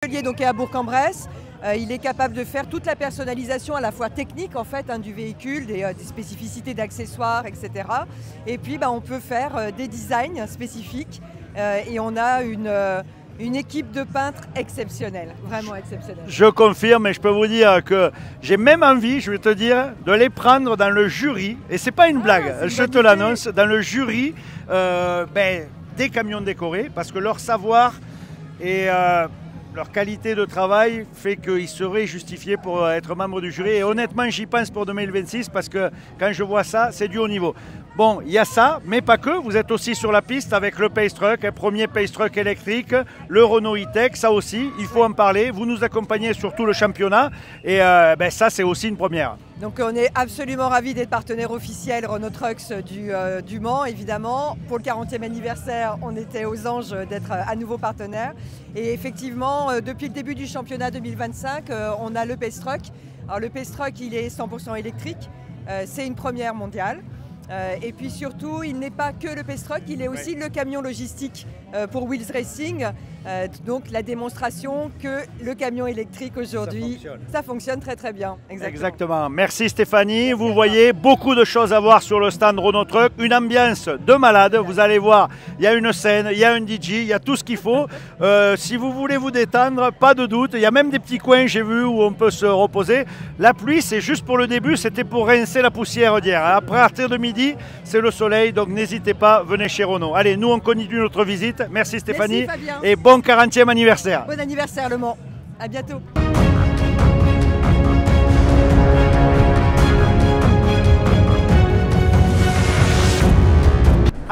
L'atelier donc est à Bourg-en-Bresse. Il est capable de faire toute la personnalisation à la fois technique en fait du véhicule, des spécificités d'accessoires, etc. Et puis on peut faire des designs spécifiques et on a une équipe de peintres exceptionnelle, vraiment exceptionnelle. Je confirme et je peux vous dire que j'ai même envie, je vais te dire, de les prendre dans le jury. Et c'est pas une blague, je te l'annonce, dans le jury des camions décorés parce que leur savoir et leur qualité de travail fait qu'ils seraient justifiés pour être membre du jury. Et honnêtement, j'y pense pour 2026 parce que quand je vois ça, c'est du haut niveau. Bon, il y a ça, mais pas que. Vous êtes aussi sur la piste avec le Pace Truck, un premier Pace Truck électrique, le Renault E-Tech, ça aussi, il faut en parler. Vous nous accompagnez sur tout le championnat et ça, c'est aussi une première. Donc on est absolument ravis d'être partenaire officiel Renault Trucks du Mans, évidemment. Pour le 40e anniversaire, on était aux anges d'être à nouveau partenaire. Et effectivement, depuis le début du championnat 2025, on a le Pace Truck. Alors le Pace Truck, il est 100% électrique. C'est une première mondiale. Et puis surtout, il n'est pas que le Pace Truck, il est aussi le camion logistique pour Wheels Racing. Donc la démonstration que le camion électrique aujourd'hui, ça fonctionne très très bien. Exactement. Merci Stéphanie. Vous voyez beaucoup de choses à voir sur le stand Renault Truck. Une ambiance de malade. Vous allez voir, il y a une scène, il y a un DJ, il y a tout ce qu'il faut. Si vous voulez vous détendre, pas de doute. Il y a même des petits coins, j'ai vu, où on peut se reposer. La pluie, c'est juste pour le début. C'était pour rincer la poussière d'hier. Après, à partir de midi, c'est le soleil. Donc n'hésitez pas, venez chez Renault. Allez, nous, on continue notre visite. Merci Stéphanie. Merci Fabien. Et bon 40e anniversaire. Bon anniversaire Le Mans. À bientôt.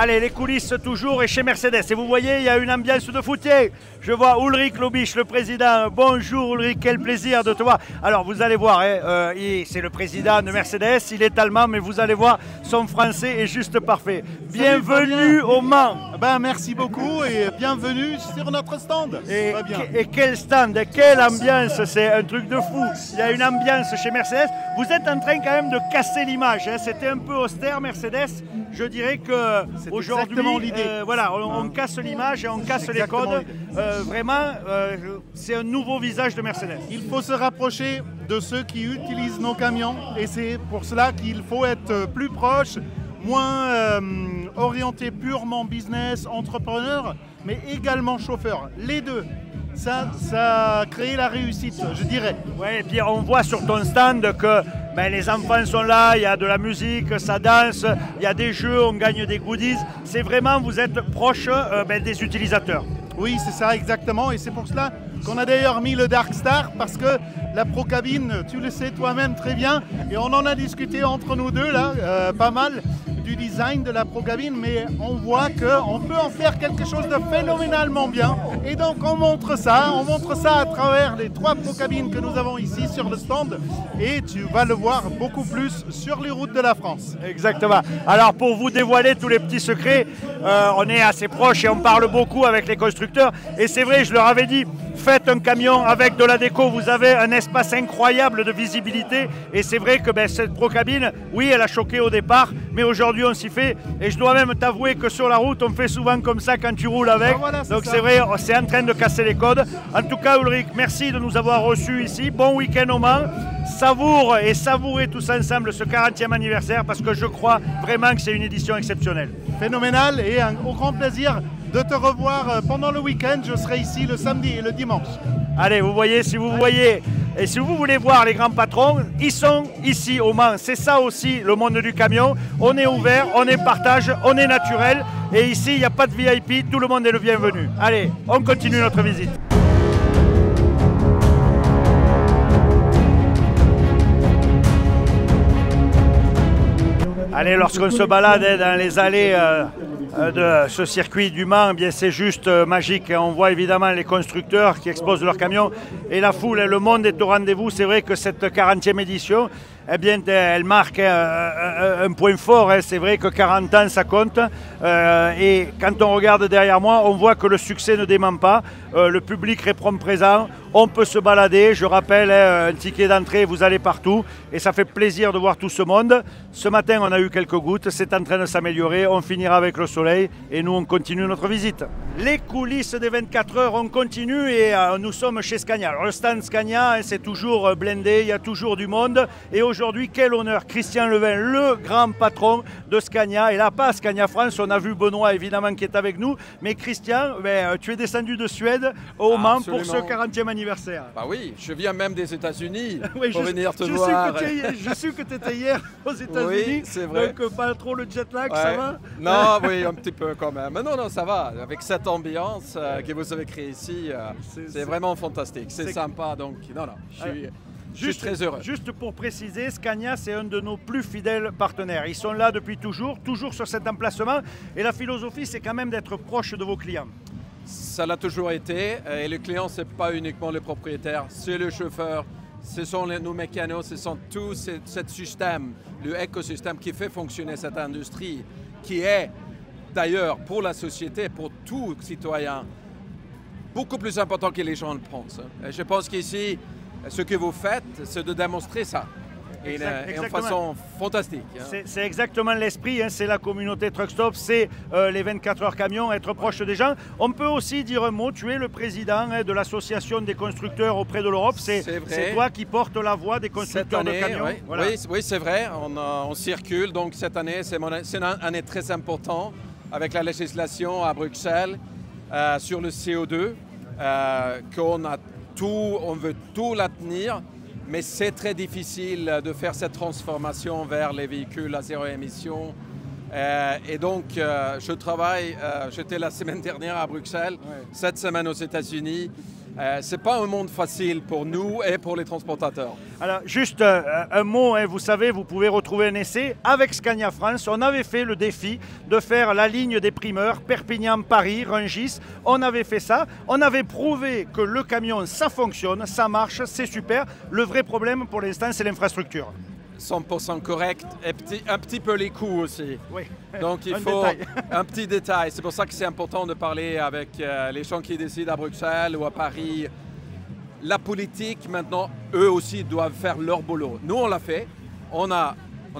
Allez, les coulisses toujours et chez Mercedes. Et vous voyez, il y a une ambiance de foutier. Je vois Ulrich Lobich, le président. Bonjour Ulrich, quel plaisir de te voir. Alors vous allez voir, c'est le président de Mercedes, il est allemand, mais vous allez voir, son français est juste parfait. Bienvenue au Mans. Merci beaucoup et bienvenue sur notre stand. Et quel stand, quelle ambiance, c'est un truc de fou. Il y a une ambiance chez Mercedes. Vous êtes en train quand même de casser l'image. C'était un peu austère Mercedes. Je dirais que aujourd'hui, voilà, on casse l'image et on casse les codes. Vraiment, c'est un nouveau visage de Mercedes. Il faut se rapprocher de ceux qui utilisent nos camions et c'est pour cela qu'il faut être plus proche, moins orienté purement business, entrepreneur, mais également chauffeur. Les deux. Ça a créé la réussite, je dirais. Oui, et puis on voit sur ton stand que les enfants sont là, il y a de la musique, ça danse, il y a des jeux, on gagne des goodies. C'est vraiment, vous êtes proche des utilisateurs. Oui, c'est ça exactement. Et c'est pour cela qu'on a d'ailleurs mis le Dark Star parce que la Pro Cabine, tu le sais toi-même très bien, et on en a discuté entre nous deux là, pas mal, du design de la Pro Cabine, mais on voit qu'on peut en faire quelque chose de phénoménalement bien. Et donc on montre ça à travers les 3 Pro Cabines que nous avons ici sur le stand, et tu vas le voir beaucoup plus sur les routes de la France. Exactement. Alors pour vous dévoiler tous les petits secrets, on est assez proches et on parle beaucoup avec les constructeurs, et c'est vrai, je leur avais dit, faites un camion avec de la déco, vous avez un espace incroyable de visibilité, et c'est vrai que cette Pro Cabine, oui, elle a choqué au départ, mais aujourd'hui on s'y fait, et je dois même t'avouer que sur la route on fait souvent comme ça quand tu roules avec, donc c'est vrai, c'est en train de casser les codes. En tout cas Ulrich, merci de nous avoir reçus ici, bon week-end au Mans, savoure et savourez tous ensemble ce 40e anniversaire parce que je crois vraiment que c'est une édition exceptionnelle. Phénoménal, et au grand plaisir de te revoir pendant le week-end. Je serai ici le samedi et le dimanche. Allez, vous voyez, si vous voyez, et si vous voulez voir les grands patrons, ils sont ici au Mans. C'est ça aussi le monde du camion. On est ouvert, on est partage, on est naturel. Et ici, il n'y a pas de VIP, tout le monde est le bienvenu. Allez, on continue notre visite. Allez, lorsqu'on se balade dans les allées de ce circuit du Mans, c'est juste magique. On voit évidemment les constructeurs qui exposent leurs camions et la foule, le monde est au rendez-vous. C'est vrai que cette 40e édition, eh bien, elle marque un point fort. Hein. C'est vrai que 40 ans, ça compte. Et quand on regarde derrière moi, on voit que le succès ne dément pas. Le public répond présent. On peut se balader. Je rappelle, un ticket d'entrée, vous allez partout. Et ça fait plaisir de voir tout ce monde. Ce matin, on a eu quelques gouttes. C'est en train de s'améliorer. On finira avec le soleil. Et nous, on continue notre visite. Les coulisses des 24 heures, on continue. Et nous sommes chez Scania. Alors, le stand Scania, c'est toujours blindé. Il y a toujours du monde. Et aujourd'hui, quel honneur. Christian Levin, le grand patron de Scania. Et là, pas Scania France. On a vu Benoît, évidemment, qui est avec nous. Mais Christian, tu es descendu de Suède au Mans pour ce 40e anniversaire. Bah oui, je viens même des États-Unis oui, pour venir te voir. Je sais que tu étais hier aux États-Unis. Oui, c'est vrai. Donc pas trop le jet lag, ouais. Ça va? Non, oui, un petit peu quand même. Mais non, ça va. Avec cette ambiance que vous avez créée ici, c'est vraiment fantastique. C'est sympa. Donc, non, je suis très heureux. Juste pour préciser, Scania, c'est un de nos plus fidèles partenaires. Ils sont là depuis toujours sur cet emplacement. Et la philosophie, c'est quand même d'être proche de vos clients. Ça l'a toujours été. Et le client, ce n'est pas uniquement le propriétaire, c'est le chauffeur, ce sont nos mécanos, ce sont tout ce système, le écosystème qui fait fonctionner cette industrie, qui est d'ailleurs pour la société, pour tout citoyen, beaucoup plus important que les gens le pensent. Et je pense qu'ici, ce que vous faites, c'est de démontrer ça. Et en façon fantastique. Hein. C'est exactement l'esprit, hein, c'est la communauté Truck Stop, c'est les 24 heures camions, être proche des gens. On peut aussi dire un mot, tu es le président de l'association des constructeurs auprès de l'Europe, c'est toi qui portes la voix des constructeurs de camions. Oui, voilà. Oui, c'est vrai, on circule, donc cette année c'est une année très importante avec la législation à Bruxelles sur le CO2, on veut tout la tenir. Mais c'est très difficile de faire cette transformation vers les véhicules à zéro émission. Et donc, je travaille, j'étais la semaine dernière à Bruxelles, cette semaine aux États-Unis. Ce n'est pas un monde facile pour nous et pour les transportateurs. Alors, juste un mot, hein, vous savez, vous pouvez retrouver un essai avec Scania France. On avait fait le défi de faire la ligne des primeurs, Perpignan-Paris, Rungis. On avait fait ça. On avait prouvé que le camion, ça fonctionne, ça marche, c'est super. Le vrai problème pour l'instant, c'est l'infrastructure. 100% correct et un petit peu les coûts aussi. Oui. Donc il faut un petit détail. C'est pour ça que c'est important de parler avec les gens qui décident à Bruxelles ou à Paris. La politique, maintenant, eux aussi doivent faire leur boulot. Nous, on l'a fait. On a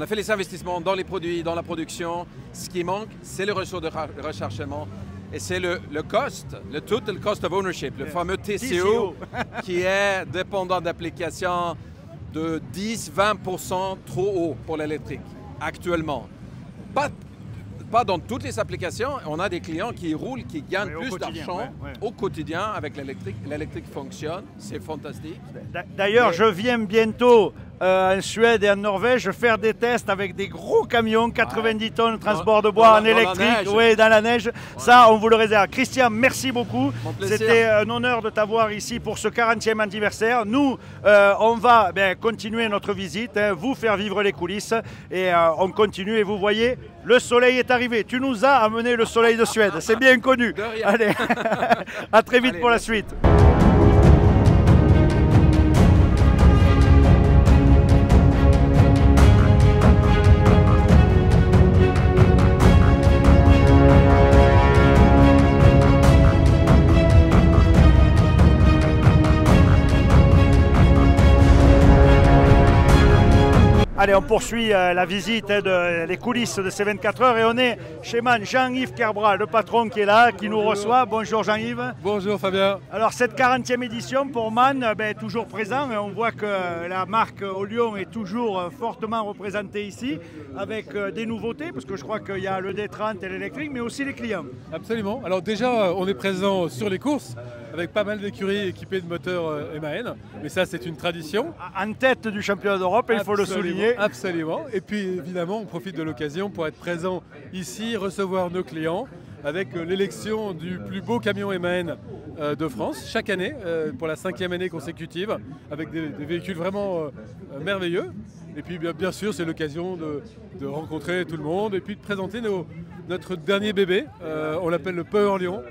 fait les investissements dans les produits, dans la production. Ce qui manque, c'est le ressources de recherchement. Et c'est le cost, le total cost of ownership, le fameux TCO, qui est dépendant d'applications de 10-20% trop haut pour l'électrique, actuellement. Pas dans toutes les applications, on a des clients qui roulent, qui gagnent plus d'argent au quotidien avec l'électrique. L'électrique fonctionne, c'est fantastique. D'ailleurs, je viens bientôt en Suède et en Norvège faire des tests avec des gros camions, 90 tonnes, transport de bois en électrique, dans la neige. Ça, on vous le réserve. Christian, merci beaucoup. C'était un honneur de t'avoir ici pour ce 40e anniversaire. Nous, on va continuer notre visite, hein, vous faire vivre les coulisses et on continue. Et vous voyez, le soleil est arrivé. Tu nous as amené le soleil de Suède, c'est bien connu. Allez, à très vite pour la suite. Allez, on poursuit la visite des coulisses de ces 24 heures et on est chez Man Jean-Yves Kerbrat, le patron qui est là, qui nous reçoit. Bonjour Jean-Yves. Bonjour Fabien. Alors cette 40e édition pour Man, toujours présent. On voit que la marque au Lyon est toujours fortement représentée ici avec des nouveautés parce que je crois qu'il y a le D30 et l'électrique mais aussi les clients. Absolument. Alors déjà, on est présent sur les courses avec pas mal d'écuries équipées de moteurs MAN, mais ça c'est une tradition. En tête du championnat d'Europe, il faut le souligner. Absolument. Et puis évidemment, on profite de l'occasion pour être présent ici, recevoir nos clients avec l'élection du plus beau camion MAN de France chaque année, pour la 5e année consécutive, avec des véhicules vraiment merveilleux. Et puis bien sûr, c'est l'occasion de rencontrer tout le monde et puis de présenter notre dernier bébé. On l'appelle le Power Lyon.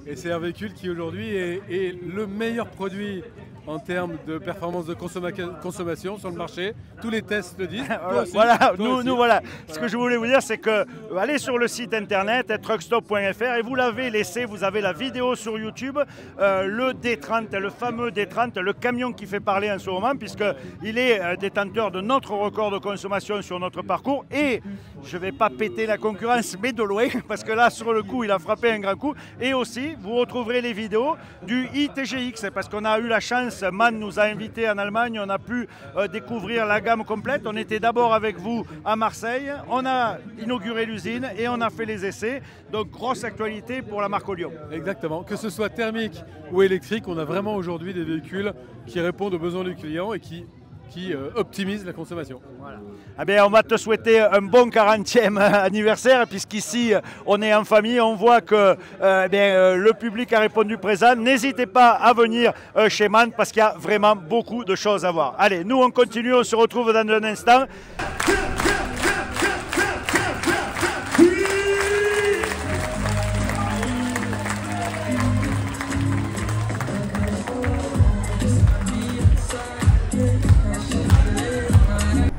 Et c'est un véhicule qui aujourd'hui est le meilleur produit en termes de performance de consommation sur le marché. Tous les tests le disent. Voilà, voilà. Ce que je voulais vous dire, c'est que allez sur le site internet truckstop.fr et vous l'avez laissé, vous avez la vidéo sur YouTube, le D30, le fameux D30, le camion qui fait parler en ce moment, puisqu'il est détenteur de notre record de consommation sur notre parcours. Et je ne vais pas péter la concurrence, mais de loin, parce que là, sur le coup, il a frappé un grand coup. Et aussi, vous retrouverez les vidéos du ITGX, parce qu'on a eu la chance, Man nous a invités en Allemagne, on a pu découvrir la gamme complète. On était d'abord avec vous à Marseille, on a inauguré l'usine et on a fait les essais. Donc, grosse actualité pour la marque Olion. Exactement, que ce soit thermique ou électrique, on a vraiment aujourd'hui des véhicules qui répondent aux besoins du client et qui optimisent la consommation. Voilà. Eh bien, on va te souhaiter un bon 40e anniversaire, puisqu'ici, on est en famille. On voit que le public a répondu présent. N'hésitez pas à venir chez Man, parce qu'il y a vraiment beaucoup de choses à voir. Allez, nous, on continue. On se retrouve dans un instant.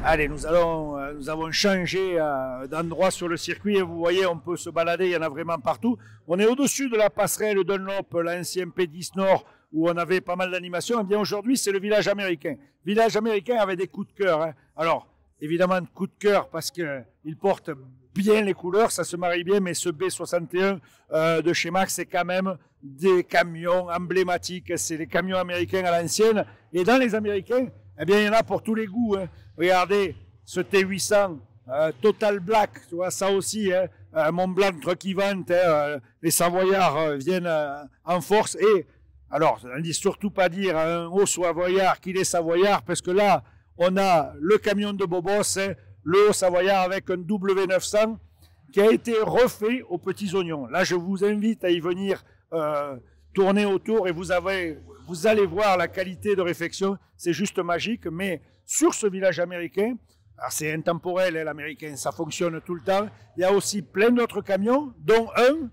Allez, nous avons changé d'endroit sur le circuit et vous voyez, on peut se balader, il y en a vraiment partout. On est au-dessus de la passerelle Dunlop, l'ancien P10 Nord, où on avait pas mal d'animations. Et bien aujourd'hui, c'est le village américain. Village américain avec des coups de cœur. Hein. Alors, évidemment, coups de cœur parce qu'il porte bien les couleurs, ça se marie bien, mais ce B61 de chez Max, c'est quand même des camions emblématiques. C'est les camions américains à l'ancienne. Et dans les Américains, eh bien, il y en a pour tous les goûts. Hein. Regardez ce T800 Total Black, tu vois, ça aussi, hein, Mont Blanc Truck Event, les Savoyards viennent en force. Et alors, on ne dit surtout pas dire à un haut Savoyard qu'il est Savoyard, parce que là, on a le camion de Bobos, hein, le haut Savoyard avec un W900 qui a été refait aux petits oignons. Là, je vous invite à y venir tourner autour et vous allez voir la qualité de réfection, c'est juste magique. Mais sur ce village américain, c'est intemporel, hein, l'américain, ça fonctionne tout le temps. Il y a aussi plein d'autres camions, dont un,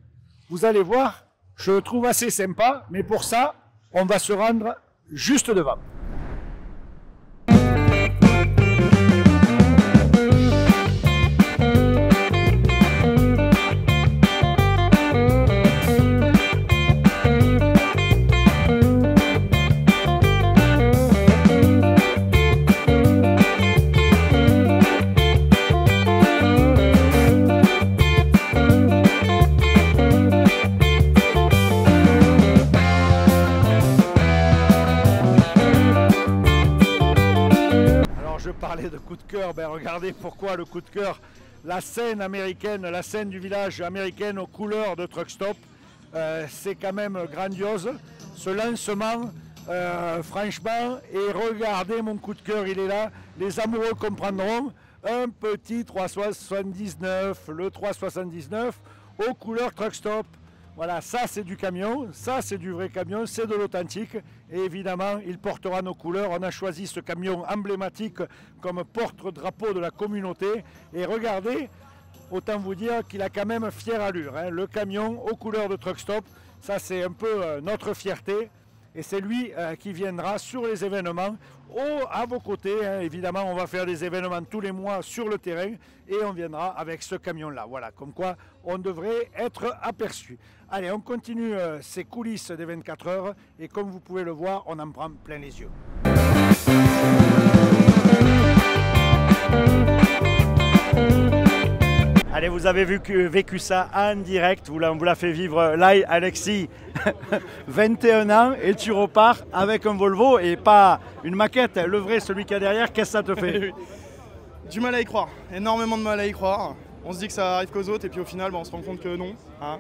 vous allez voir, je le trouve assez sympa, mais pour ça, on va se rendre juste devant. De coup de cœur, ben regardez pourquoi le coup de cœur, la scène américaine, la scène du village américaine aux couleurs de Truck Stop, c'est quand même grandiose, ce lancement, franchement, et regardez mon coup de cœur, il est là, les amoureux comprendront, un petit 379, le 379 aux couleurs Truck Stop. Voilà, ça c'est du camion, ça c'est du vrai camion, c'est de l'authentique et évidemment il portera nos couleurs. On a choisi ce camion emblématique comme porte-drapeau de la communauté et regardez, autant vous dire qu'il a quand même fière allure. Hein. Le camion aux couleurs de Truck Stop, ça c'est un peu notre fierté et c'est lui qui viendra sur les événements à vos côtés. Hein. Évidemment, on va faire des événements tous les mois sur le terrain et on viendra avec ce camion-là. Voilà, comme quoi on devrait être aperçu. Allez, on continue ces coulisses des 24 heures et comme vous pouvez le voir, on en prend plein les yeux. Allez, vous avez vécu ça en direct, on vous l'a fait vivre live, Alexis, 21 ans, et tu repars avec un Volvo et pas une maquette, le vrai, celui qu'il y a derrière, qu'est-ce que ça te fait? Du mal à y croire, énormément de mal à y croire. On se dit que ça arrive qu'aux autres et puis au final, on se rend compte que non. Hein.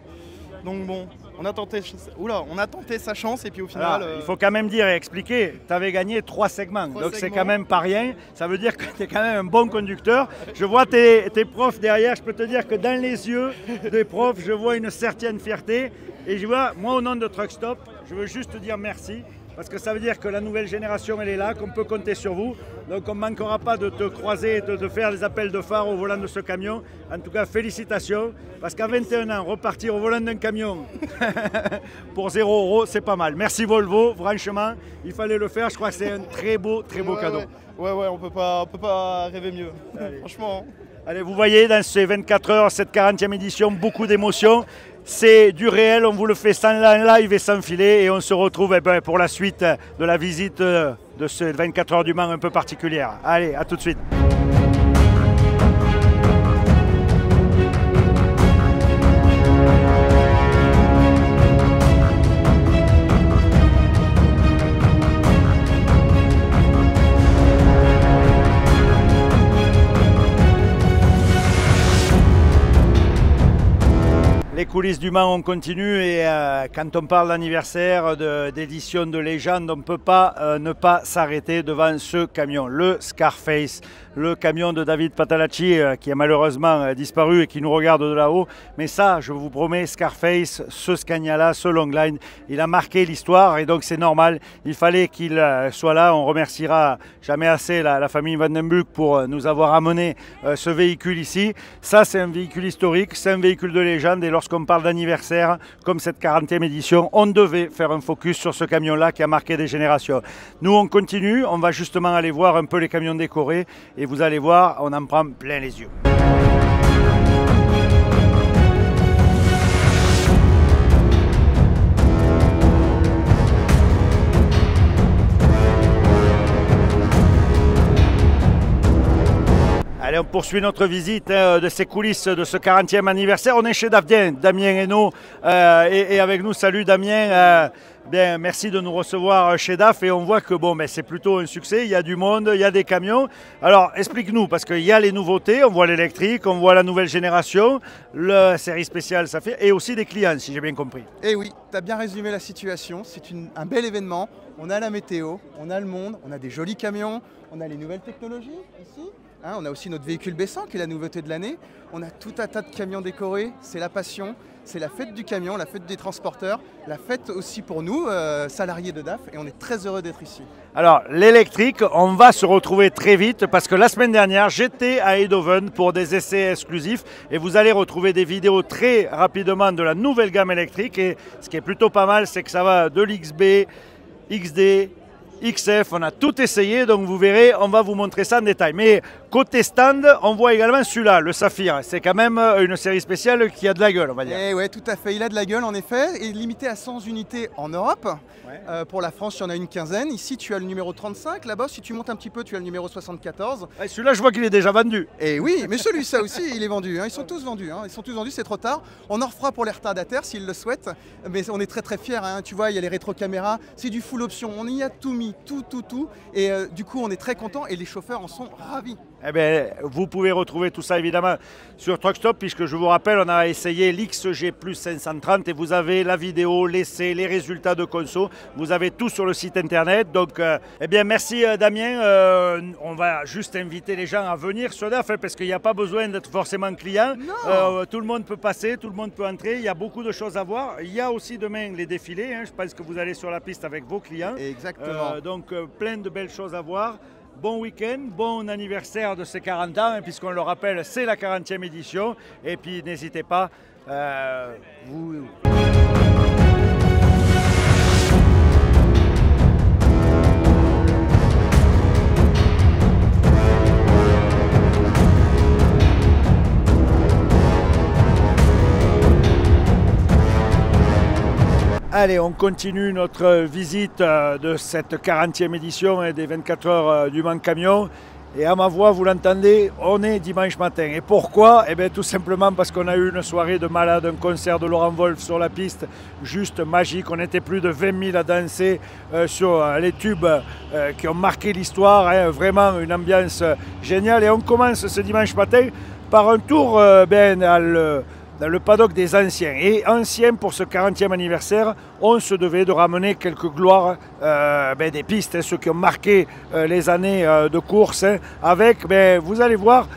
Donc bon, on a tenté sa chance et puis au final... Alors, il faut quand même dire et expliquer, tu avais gagné 3 segments, donc c'est quand même pas rien. Ça veut dire que tu es quand même un bon conducteur. Je vois tes profs derrière, je peux te dire que dans les yeux des profs, je vois une certaine fierté. Et je vois, moi au nom de Truck Stop, je veux juste dire merci. Parce que ça veut dire que la nouvelle génération, elle est là, qu'on peut compter sur vous. Donc on ne manquera pas de te croiser et de faire des appels de phare au volant de ce camion. En tout cas, félicitations. Parce qu'à 21 ans, repartir au volant d'un camion pour 0 €, c'est pas mal. Merci Volvo, franchement, il fallait le faire. Je crois que c'est un très beau cadeau. Ouais, on peut pas rêver mieux. Franchement. Allez, vous voyez dans ces 24 heures, cette 40e édition, beaucoup d'émotions. C'est du réel, on vous le fait sans live et sans filet. Et on se retrouve pour la suite de la visite de ces 24 heures du Mans un peu particulière. Allez, à tout de suite. Les coulisses du Mans, on continue et quand on parle d'anniversaire, d'édition de légende, on ne peut pas ne pas s'arrêter devant ce camion, le Scarface, le camion de David Patalacci qui a malheureusement disparu et qui nous regarde de là-haut. Mais ça, je vous promets, Scarface, ce Scania-là, ce Longline, il a marqué l'histoire et donc c'est normal, il fallait qu'il soit là. On remerciera jamais assez la famille Van den Buck pour nous avoir amené ce véhicule ici. Ça, c'est un véhicule historique, c'est un véhicule de légende et lorsqu'on parle d'anniversaire, comme cette 40e édition, on devait faire un focus sur ce camion-là qui a marqué des générations. Nous, on continue, on va justement aller voir un peu les camions décorés et vous allez voir, on en prend plein les yeux. Allez, on poursuit notre visite de ces coulisses de ce 40e anniversaire. On est chez Damien Hainaut et avec nous, salut Damien. Bien, merci de nous recevoir chez DAF et on voit que bon, c'est plutôt un succès, il y a du monde, il y a des camions. Alors explique-nous, parce qu'il y a les nouveautés, on voit l'électrique, on voit la nouvelle génération, la série spéciale ça fait, et aussi des clients si j'ai bien compris. Eh oui, tu as bien résumé la situation, c'est un bel événement, on a la météo, on a le monde, on a des jolis camions, on a les nouvelles technologies ici. On a aussi notre véhicule baissant qui est la nouveauté de l'année. On a tout un tas de camions décorés, c'est la passion, c'est la fête du camion, la fête des transporteurs, la fête aussi pour nous, salariés de DAF, et on est très heureux d'être ici. Alors l'électrique, on va se retrouver très vite parce que la semaine dernière, j'étais à Eindhoven pour des essais exclusifs et vous allez retrouver des vidéos très rapidement de la nouvelle gamme électrique et ce qui est plutôt pas mal, c'est que ça va de l'XB, XD, XF, on a tout essayé, donc vous verrez, on va vous montrer ça en détail. Mais côté stand, on voit également celui-là, le Saphir. C'est quand même une série spéciale qui a de la gueule, on va dire. Eh ouais, tout à fait, il a de la gueule en effet, et limité à 100 unités en Europe. Ouais. Pour la France, il y en a une quinzaine. Ici, tu as le numéro 35. Là-bas, si tu montes un petit peu, tu as le numéro 74. Ouais, celui-là, je vois qu'il est déjà vendu. Et oui, mais celui-là aussi, il est vendu. Hein. Ils sont tous vendus. Hein. Ils sont tous vendus, c'est trop tard. On en refera pour les retardataires s'ils le souhaitent. Mais on est très très fiers. Hein. Tu vois, il y a les rétro-caméras. C'est du full option. On y a tout mis, tout. Et du coup, on est très contents et les chauffeurs en sont ravis. Eh bien, vous pouvez retrouver tout ça évidemment sur Truck Stop puisque je vous rappelle, on a essayé l'XG Plus 530 et vous avez la vidéo, l'essai, les résultats de conso. Vous avez tout sur le site internet. Donc, eh bien, merci Damien. On va juste inviter les gens à venir sur DAF parce qu'il n'y a pas besoin d'être forcément client. Tout le monde peut passer, tout le monde peut entrer. Il y a beaucoup de choses à voir. Il y a aussi demain les défilés. Je pense que vous allez sur la piste avec vos clients. Exactement. Donc, plein de belles choses à voir. Bon week-end, bon anniversaire de ces 40 ans, puisqu'on le rappelle, c'est la 40e édition. Et puis n'hésitez pas, vous... Allez, on continue notre visite de cette 40e édition et des 24 heures du Mans Camion. Et à ma voix, vous l'entendez, on est dimanche matin. Et pourquoi? Eh bien, tout simplement parce qu'on a eu une soirée de malade, un concert de Laurent Wolf sur la piste, juste magique. On était plus de 20 000 à danser sur les tubes qui ont marqué l'histoire. Hein, vraiment une ambiance géniale. Et on commence ce dimanche matin par un tour dans le paddock des anciens. Et anciens, pour ce 40e anniversaire, on se devait de ramener quelques gloires des pistes, hein, ceux qui ont marqué les années de course, hein, avec, vous allez voir,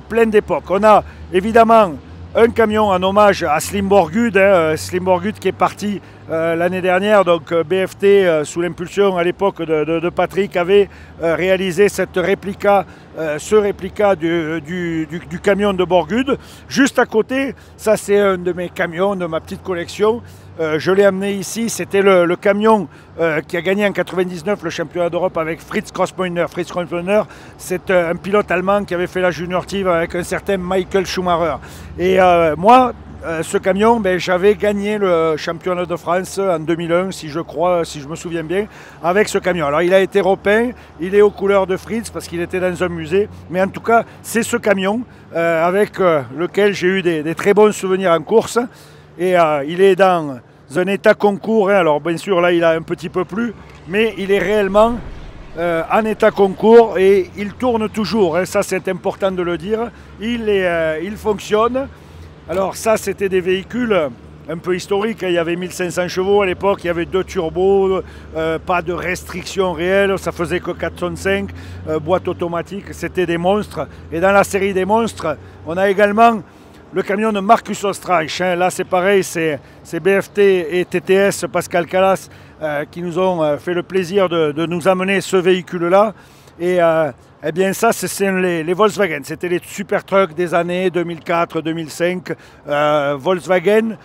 plein d'époques. On a évidemment un camion en hommage à Slim Borgud, Slim Borgud qui est parti l'année dernière, donc BFT sous l'impulsion à l'époque de Patrick avait réalisé ce réplica du camion de Borgud. Juste à côté, ça c'est un de mes camions de ma petite collection. Je l'ai amené ici, c'était le camion qui a gagné en 99 le championnat d'Europe avec Fritz Crosspointer. Fritz Crosspointer, c'est un pilote allemand qui avait fait la Junior Team avec un certain Michael Schumacher. Et moi, ce camion, j'avais gagné le championnat de France en 2001, si je me souviens bien, avec ce camion. Alors il a été repeint, il est aux couleurs de Fritz parce qu'il était dans un musée, mais en tout cas c'est ce camion avec lequel j'ai eu des très bons souvenirs en course. Et il est dans un état concours, alors bien sûr là il a un petit peu plu, mais il est réellement en état concours et il tourne toujours, ça c'est important de le dire, il fonctionne. Alors ça c'était des véhicules un peu historiques, il y avait 1500 chevaux à l'époque, il y avait 2 turbos, pas de restrictions réelles, ça faisait que 4 tonnes 5, boîte automatique, c'était des monstres. Et dans la série des monstres, on a également le camion de Marcus Ostrach, là c'est pareil, c'est BFT et TTS Pascal Calas qui nous ont fait le plaisir de nous amener ce véhicule-là. Et eh bien ça, c'est les Volkswagen, c'était les super trucks des années 2004-2005. Volkswagen,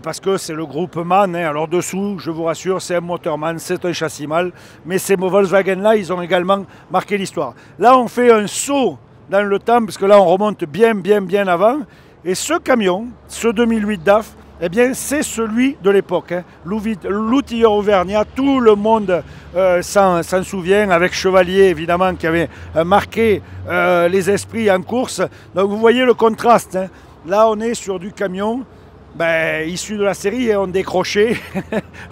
parce que c'est le groupe MAN, alors dessous, je vous rassure, c'est un moteur MAN, c'est un châssis MAN, mais ces Volkswagen-là, ils ont également marqué l'histoire. Là, on fait un saut dans le temps, parce que là, on remonte bien avant. Et ce camion, ce 2008 DAF, eh bien, c'est celui de l'époque. L'outilleur auvergnat, tout le monde s'en souvient, avec Chevalier, évidemment, qui avait marqué les esprits en course. Donc, vous voyez le contraste. Là, on est sur du camion issu de la série, et on décrochait,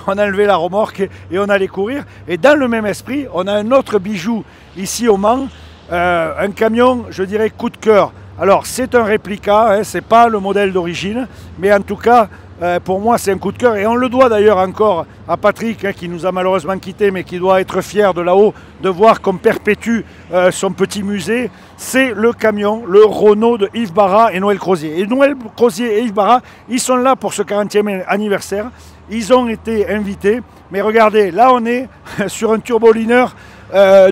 on enlevait la remorque et on allait courir. Et dans le même esprit, on a un autre bijou ici au Mans, un camion, je dirais, coup de cœur. Alors c'est un réplica, ce n'est pas le modèle d'origine, mais en tout cas pour moi c'est un coup de cœur et on le doit d'ailleurs encore à Patrick qui nous a malheureusement quittés mais qui doit être fier de là-haut de voir qu'on perpétue son petit musée. C'est le camion, le Renault de Yves Barra et Noël Crozier. Et Noël Crozier et Yves Barra, ils sont là pour ce 40e anniversaire, ils ont été invités, mais regardez, là on est sur un turbolineur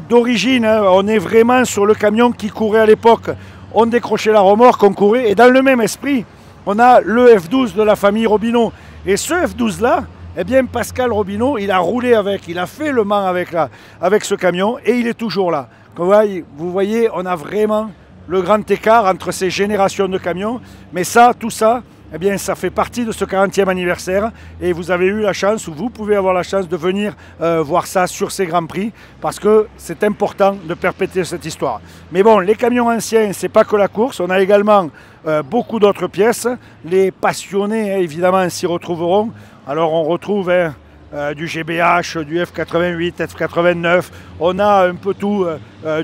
d'origine, on est vraiment sur le camion qui courait à l'époque. On décrochait la remorque, on courait, et dans le même esprit, on a le F12 de la famille Robineau. Et ce F12-là, eh bien Pascal Robineau, il a roulé avec, il a fait le Mans avec ce camion, et il est toujours là. Vous voyez, on a vraiment le grand écart entre ces générations de camions, mais ça, tout ça, eh bien, ça fait partie de ce 40e anniversaire et vous avez eu la chance, ou vous pouvez avoir la chance de venir voir ça sur ces Grands Prix parce que c'est important de perpétuer cette histoire. Mais bon, les camions anciens, c'est pas que la course, on a également beaucoup d'autres pièces. Les passionnés, évidemment, s'y retrouveront. Alors, on retrouve du GBH, du F88, F89, on a un peu tout,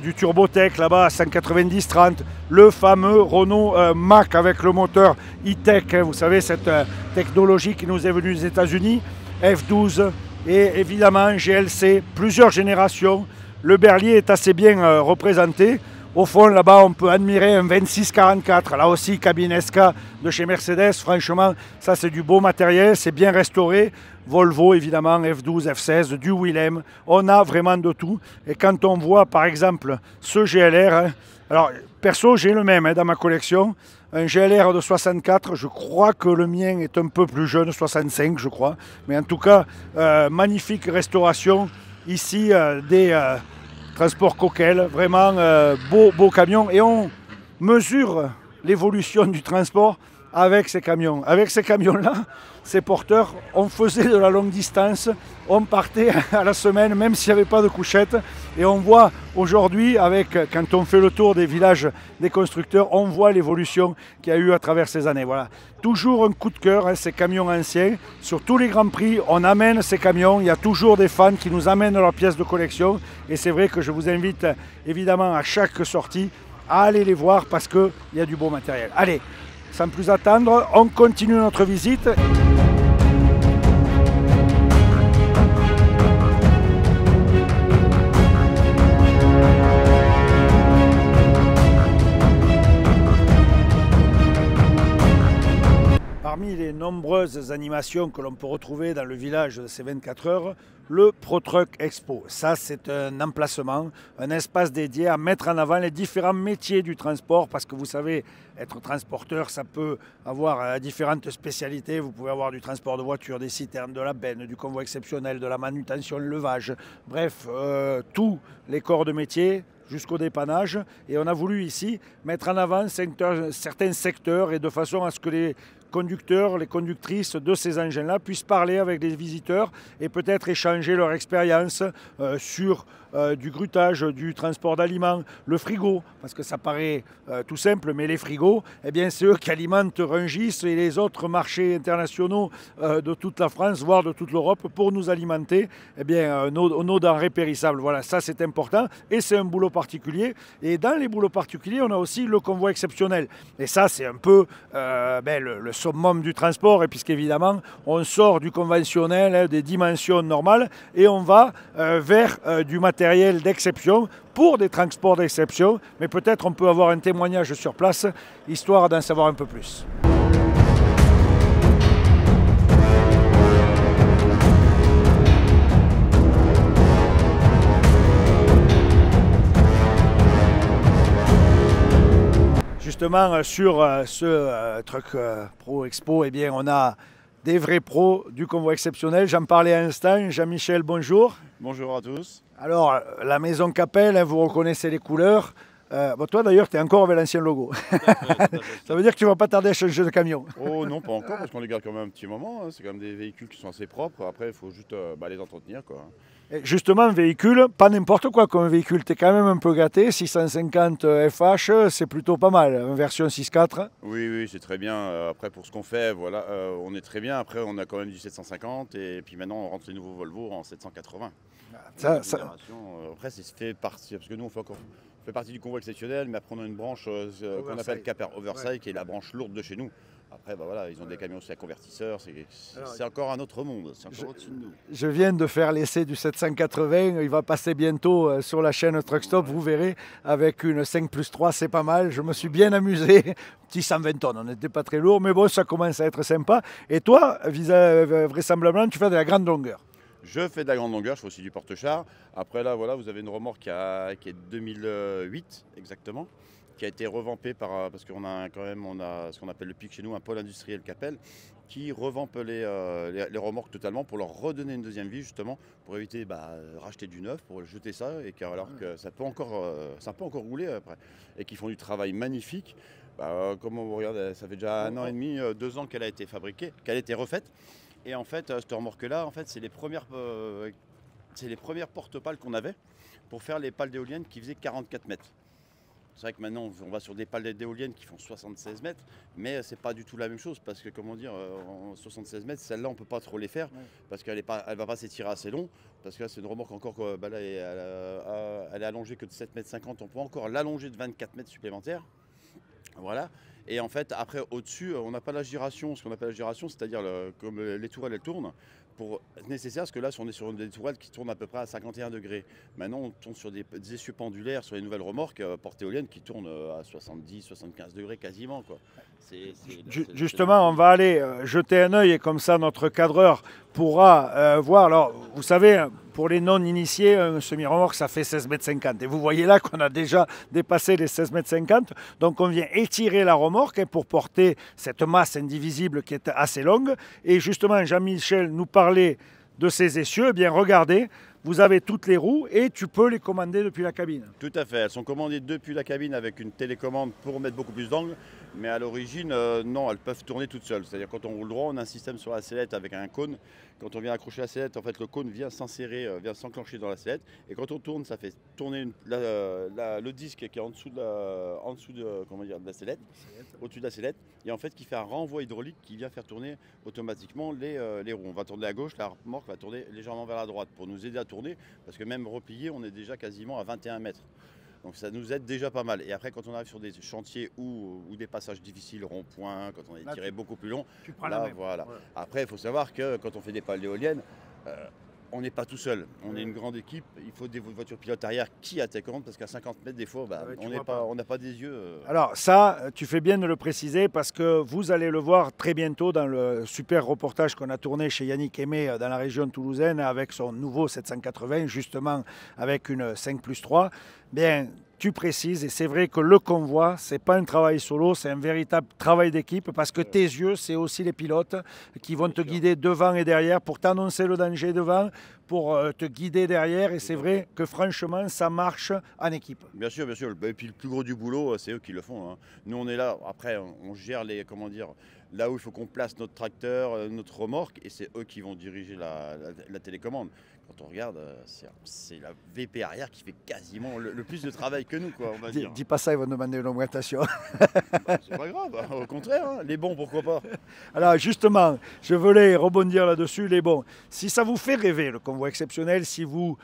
du Turbotech là-bas, 190-30, le fameux Renault Mac avec le moteur e-Tech, vous savez, cette technologie qui nous est venue des États-Unis, F12 et évidemment GLC, plusieurs générations. Le Berlier est assez bien représenté. Au fond, là-bas, on peut admirer un 2644, là aussi cabinesca de chez Mercedes. Franchement, ça c'est du beau matériel, c'est bien restauré. Volvo, évidemment, F12, F16, du Willem, on a vraiment de tout. Et quand on voit, par exemple, ce GLR, alors perso, j'ai le même dans ma collection, un GLR de 64, je crois que le mien est un peu plus jeune, 65 je crois. Mais en tout cas, magnifique restauration ici des transports Coquel, vraiment beau camion. Et on mesure l'évolution du transport avec ces camions. Avec ces camions-là, ces porteurs, on faisait de la longue distance, on partait à la semaine, même s'il n'y avait pas de couchette. Et on voit aujourd'hui, quand on fait le tour des villages des constructeurs, on voit l'évolution qu'il y a eu à travers ces années. Voilà. Toujours un coup de cœur, ces camions anciens. Sur tous les Grands Prix, on amène ces camions. Il y a toujours des fans qui nous amènent leurs pièces de collection. Et c'est vrai que je vous invite évidemment à chaque sortie à aller les voir parce qu'il y a du beau matériel. Allez, sans plus attendre, on continue notre visite. nombreuses animations que l'on peut retrouver dans le village de ces 24 heures, le ProTruck Expo. Ça, c'est un emplacement, un espace dédié à mettre en avant les différents métiers du transport, parce que vous savez, être transporteur, ça peut avoir différentes spécialités. Vous pouvez avoir du transport de voitures, des citernes, de la benne, du convoi exceptionnel, de la manutention, le levage, bref, tous les corps de métier jusqu'au dépannage. Et on a voulu ici mettre en avant certains secteurs et de façon à ce que les conducteurs, les conductrices de ces engins-là puissent parler avec les visiteurs et peut-être échanger leur expérience sur du grutage, du transport d'aliments, le frigo, parce que ça paraît tout simple, mais les frigos, eh bien, c'est eux qui alimentent Rungis et les autres marchés internationaux de toute la France, voire de toute l'Europe, pour nous alimenter eh bien, nos denrées périssables. Voilà, ça c'est important et c'est un boulot particulier. Et dans les boulots particuliers, on a aussi le convoi exceptionnel. Et ça, c'est un peu le summum du transport, et puisqu'évidemment, on sort du conventionnel, des dimensions normales, et on va vers du matériel d'exception pour des transports d'exception. Mais peut-être on peut avoir un témoignage sur place, histoire d'en savoir un peu plus. Justement, sur ce truc Pro Expo, eh bien, on a des vrais pros du convoi exceptionnel. J'en parlais à l'instant. Jean-Michel, bonjour. Bonjour à tous. Alors, la maison Capel, vous reconnaissez les couleurs. Toi, d'ailleurs, tu es encore avec l'ancien logo. Ça veut dire que tu ne vas pas tarder à changer de camion. Oh non, pas encore, parce qu'on les garde quand même un petit moment. Hein. C'est quand même des véhicules qui sont assez propres. Après, il faut juste les entretenir, quoi. Et justement, véhicule, pas n'importe quoi comme véhicule. Tu es quand même un peu gâté. 650 FH, c'est plutôt pas mal. En version 6.4. Oui, c'est très bien. Après, pour ce qu'on fait, voilà, on est très bien. Après, on a quand même du 750. Et puis maintenant, on rentre les nouveaux Volvo en 780. Après, c'est fait partie. Parce que nous, on fait partie du convoi exceptionnel. Mais après, on a une branche qu'on appelle Caper Oversize, qui est la branche lourde de chez nous. Après, voilà, ils ont des camions aussi à convertisseurs, c'est encore un autre monde, c'est encore au-dessus de nous. Je viens de faire l'essai du 780, il va passer bientôt sur la chaîne Truck Stop, vous verrez, avec une 5+3, c'est pas mal, je me suis bien amusé, petit 120 tonnes, on n'était pas très lourd, mais bon, ça commence à être sympa. Et toi, vraisemblablement, tu fais de la grande longueur. Je fais de la grande longueur, je fais aussi du porte-char. Après là, voilà, vous avez une remorque qui est 2008 exactement, qui a été revampé parce qu'on a quand même ce qu'on appelle le PIC chez nous, un pôle industriel Capel, qui revampe les remorques totalement pour leur redonner une deuxième vie, justement, pour éviter racheter du neuf, pour jeter ça, alors que ça peut encore rouler après, et qui font du travail magnifique. Comme on regarde, ça fait déjà 1 an et demi, 2 ans qu'elle a été fabriquée, qu'elle a été refaite. Et en fait, cette remorque-là, en fait, c'est les premières porte-pales qu'on avait pour faire les pales d'éoliennes qui faisaient 44 mètres. C'est vrai que maintenant, on va sur des pales d'éoliennes qui font 76 mètres, mais c'est pas du tout la même chose parce que, comment dire, en 76 mètres, celle-là, on peut pas trop les faire parce qu'elle va pas s'étirer assez long. Parce que là, c'est une remorque encore, là, elle est allongée que de 7,50 mètres. On peut encore l'allonger de 24 mètres supplémentaires. Voilà. Et en fait, après, au-dessus, on n'a pas la giration. Ce qu'on appelle la giration, c'est-à-dire comme les tourelles, elles tournent. Nécessaire, parce que là, on est sur des tourelles qui tournent à peu près à 51 degrés. Maintenant, on tourne sur des essieux pendulaires, sur les nouvelles remorques porte éoliennes qui tournent à 70, 75 degrés quasiment, quoi. Justement, on va aller jeter un œil et comme ça, notre cadreur pourra voir. Alors, vous savez, pour les non-initiés, un semi-remorque, ça fait 16,50 m. Et vous voyez là qu'on a déjà dépassé les 16,50 m. Donc, on vient étirer la remorque pour porter cette masse indivisible qui est assez longue. Et justement, Jean-Michel nous parlait de ces essieux. Eh bien, regardez, vous avez toutes les roues et tu peux les commander depuis la cabine. Tout à fait. Elles sont commandées depuis la cabine avec une télécommande pour mettre beaucoup plus d'angle. Mais à l'origine, non, elles peuvent tourner toutes seules. C'est-à-dire quand on roule droit, on a un système sur la sellette avec un cône. Quand on vient accrocher la sellette, en fait, le cône vient s'insérer, vient s'enclencher dans la sellette. Et quand on tourne, ça fait tourner le disque qui est en dessous de la sellette, au-dessus de la sellette. Et en fait, qui fait un renvoi hydraulique qui vient faire tourner automatiquement les roues. On va tourner à gauche, la remorque va tourner légèrement vers la droite pour nous aider à tourner. Parce que même replié, on est déjà quasiment à 21 mètres. Donc ça nous aide déjà pas mal. Et après, quand on arrive sur des chantiers ou des passages difficiles, ronds-points, quand on est tiré beaucoup plus long, là, voilà. Ouais. Après, il faut savoir que quand on fait des pales d'éoliennes, on n'est pas tout seul. On est une grande équipe. Il faut des voitures pilotes arrière qui attaquent, parce qu'à 50 mètres, des fois, on n'a pas des yeux. Alors ça, tu fais bien de le préciser parce que vous allez le voir très bientôt dans le super reportage qu'on a tourné chez Yannick Aimé dans la région toulousaine avec son nouveau 780, justement avec une 5+3. Bien, tu précises, et c'est vrai que le convoi, ce n'est pas un travail solo, c'est un véritable travail d'équipe parce que tes yeux, c'est aussi les pilotes qui vont te guider devant et derrière pour t'annoncer le danger devant, pour te guider derrière. Et c'est vrai que franchement, ça marche en équipe. Bien sûr, bien sûr. Et puis le plus gros du boulot, c'est eux qui le font. Nous, on est là. Après, on gère là où il faut qu'on place notre tracteur, notre remorque, et c'est eux qui vont diriger la télécommande. Quand on regarde, c'est la VP arrière qui fait quasiment le plus de travail que nous, quoi, on va dire. Dis pas ça, ils vont demander une augmentation. C'est pas grave, au contraire, les bons, pourquoi pas. Alors justement, je voulais rebondir là-dessus, les bons. Si ça vous fait rêver, le convoi exceptionnel, si vous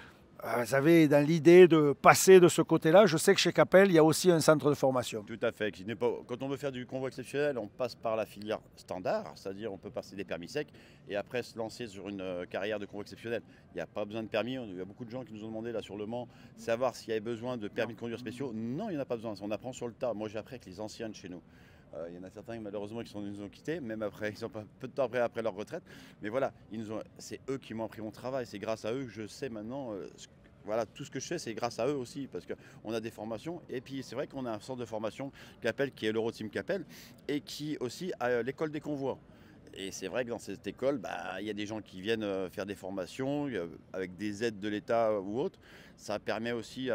avez dans l'idée de passer de ce côté-là, je sais que chez Capel, il y a aussi un centre de formation. Tout à fait. Quand on veut faire du convoi exceptionnel, on passe par la filière standard, c'est-à-dire on peut passer des permis secs et après se lancer sur une carrière de convoi exceptionnel. Il n'y a pas besoin de permis. Il y a beaucoup de gens qui nous ont demandé là sur Le Mans, savoir s'il y avait besoin de permis de conduire spéciaux. Non, il n'y en a pas besoin. On apprend sur le tas. Moi, j'ai appris avec les anciens de chez nous. Il y en a certains malheureusement qui nous ont quittés, même après, ils sont peu de temps après leur retraite. Mais voilà, c'est eux qui m'ont appris mon travail. C'est grâce à eux que je sais maintenant. Voilà, tout ce que je fais, c'est grâce à eux aussi, parce qu'on a des formations. Et puis, c'est vrai qu'on a un centre de formation Capel, qui est l'Euroteam Capel, et qui aussi a l'école des convois. Et c'est vrai que dans cette école, il y a des gens qui viennent faire des formations avec des aides de l'État ou autres. Ça permet aussi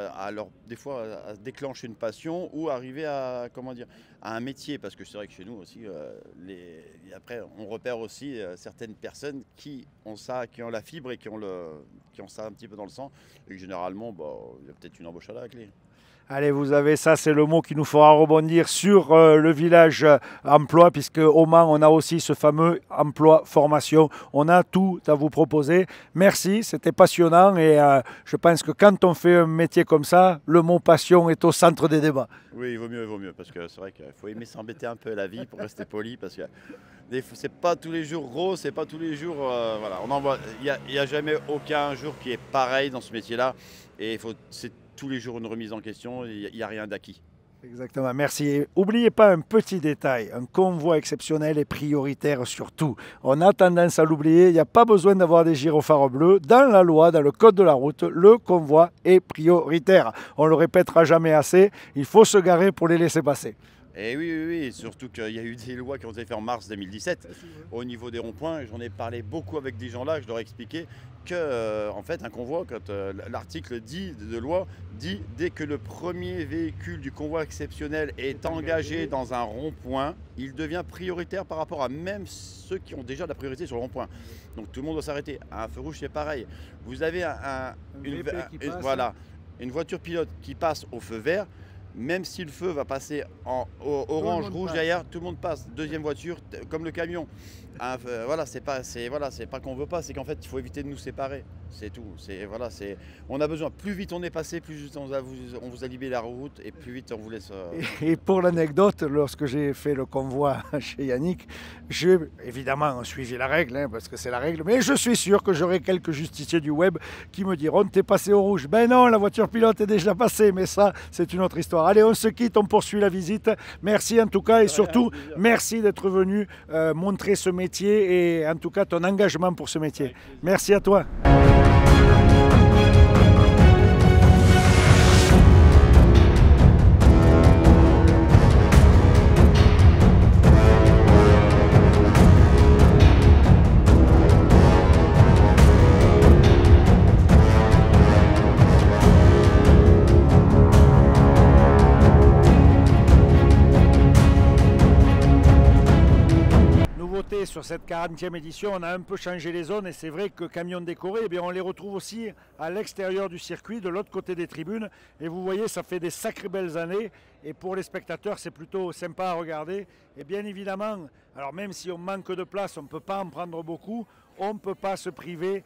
des fois à déclencher une passion ou arriver à un métier. Parce que c'est vrai que chez nous aussi, après, on repère aussi certaines personnes qui ont la fibre et qui ont ça un petit peu dans le sang. Et que généralement, il y a peut-être une embauche à la clé. Allez, vous avez ça, c'est le mot qui nous fera rebondir sur le village emploi, puisque au Mans, on a aussi ce fameux emploi formation. On a tout à vous proposer. Merci, c'était passionnant et je pense que quand on fait un métier comme ça, le mot passion est au centre des débats. Oui, il vaut mieux, parce que c'est vrai qu'il faut aimer s'embêter un peu à la vie pour rester poli, parce que c'est pas tous les jours rose, c'est pas tous les jours, il n'y a jamais aucun jour qui est pareil dans ce métier-là, et c'est tous les jours une remise en question, il n'y a rien d'acquis. Exactement, merci. N'oubliez pas un petit détail, un convoi exceptionnel est prioritaire sur tout. On a tendance à l'oublier, il n'y a pas besoin d'avoir des gyrophares bleus. Dans la loi, dans le code de la route, le convoi est prioritaire. On ne le répétera jamais assez, il faut se garer pour les laisser passer. Et oui, surtout qu'il y a eu des lois qui ont été faites en mars 2017 au niveau des ronds-points. J'en ai parlé beaucoup avec des gens là, je leur ai expliqué que en fait un convoi, quand l'article de loi dit dès que le premier véhicule du convoi exceptionnel est engagé dans un rond-point, il devient prioritaire par rapport à même ceux qui ont déjà la priorité sur le rond-point. Donc tout le monde doit s'arrêter. À un feu rouge, c'est pareil. Vous avez une voiture pilote qui passe au feu vert. Même si le feu va passer en orange, rouge derrière, tout le monde passe. Deuxième voiture, comme le camion. C'est pas qu'on veut pas, c'est qu'en fait il faut éviter de nous séparer. C'est tout. On a besoin. Plus vite on est passé, plus vite on vous a libéré la route et plus vite on vous laisse. Et pour l'anecdote, lorsque j'ai fait le convoi chez Yannick, j'ai évidemment suivi la règle, parce que c'est la règle, mais je suis sûr que j'aurai quelques justiciers du web qui me diront t'es passé au rouge. Ben non, la voiture pilote est déjà passée, mais ça c'est une autre histoire. Allez, on se quitte, on poursuit la visite. Merci en tout cas et surtout merci d'être venu montrer ce métier et en tout cas ton engagement pour ce métier. Merci à toi. Sur cette 40e édition, on a un peu changé les zones et c'est vrai que camions décorés, on les retrouve aussi à l'extérieur du circuit, de l'autre côté des tribunes. Et vous voyez, ça fait des sacrées belles années et pour les spectateurs, c'est plutôt sympa à regarder. Et bien évidemment, alors même si on manque de place, on ne peut pas en prendre beaucoup, on ne peut pas se priver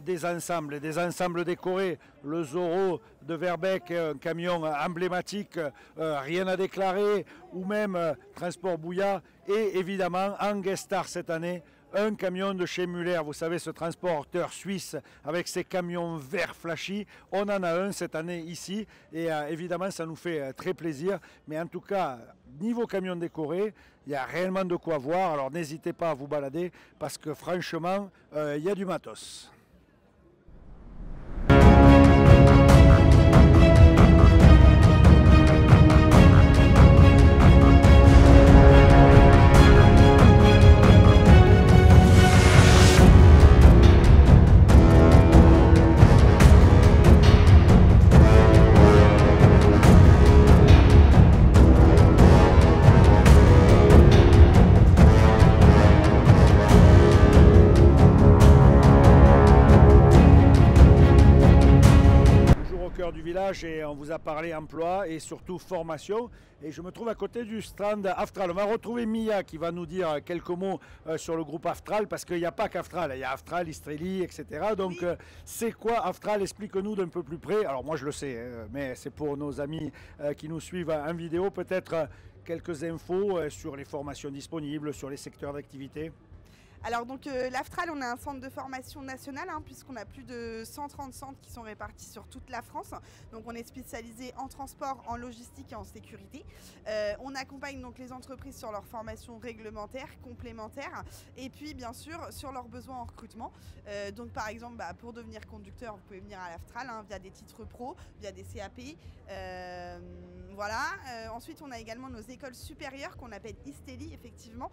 des ensembles décorés. Le Zorro de Verbeek, un camion emblématique, rien à déclarer, ou même Transport Bouillat, et évidemment en guest star cette année, un camion de chez Muller, vous savez, ce transporteur suisse avec ses camions verts flashy. On en a un cette année ici et évidemment ça nous fait très plaisir. Mais en tout cas, niveau camion décoré, il y a réellement de quoi voir. Alors n'hésitez pas à vous balader parce que franchement, il y a du matos. Du village et on vous a parlé emploi et surtout formation et je me trouve à côté du stand Aftral. On va retrouver Mia qui va nous dire quelques mots sur le groupe Aftral parce qu'il n'y a pas qu'Aftral, il y a Aftral, Istrelli, etc. Donc c'est quoi Aftral? Explique-nous d'un peu plus près. Alors moi je le sais, mais c'est pour nos amis qui nous suivent en vidéo, peut-être quelques infos sur les formations disponibles, sur les secteurs d'activité. Alors donc l'Aftral, on a un centre de formation national puisqu'on a plus de 130 centres qui sont répartis sur toute la France. Donc on est spécialisé en transport, en logistique et en sécurité. On accompagne donc les entreprises sur leur formation réglementaire, complémentaire et puis bien sûr sur leurs besoins en recrutement. Donc par exemple pour devenir conducteur, vous pouvez venir à l'Aftral via des titres pro, via des CAP. Voilà. Ensuite on a également nos écoles supérieures qu'on appelle Istelli effectivement,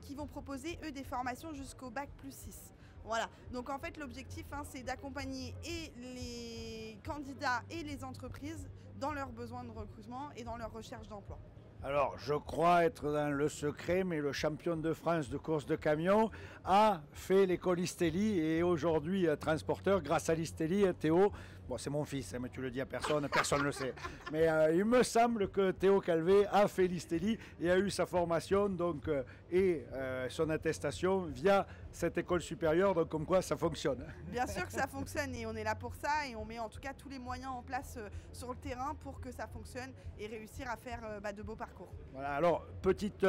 qui vont proposer eux des formations jusqu'au bac plus 6. Voilà, donc en fait l'objectif c'est d'accompagner et les candidats et les entreprises dans leurs besoins de recrutement et dans leur recherche d'emploi. Alors, je crois être dans le secret, mais le champion de France de course de camion a fait l'école Istelli et aujourd'hui transporteur grâce à l'Istelli. Théo, bon c'est mon fils, mais tu le dis à personne, personne ne le sait. Mais il me semble que Théo Calvé a fait l'Istelli et a eu sa formation donc, et son attestation via cette école supérieure, donc comme quoi ça fonctionne. Bien sûr que ça fonctionne et on est là pour ça et on met en tout cas tous les moyens en place sur le terrain pour que ça fonctionne et réussir à faire de beaux parcours. Voilà, alors petite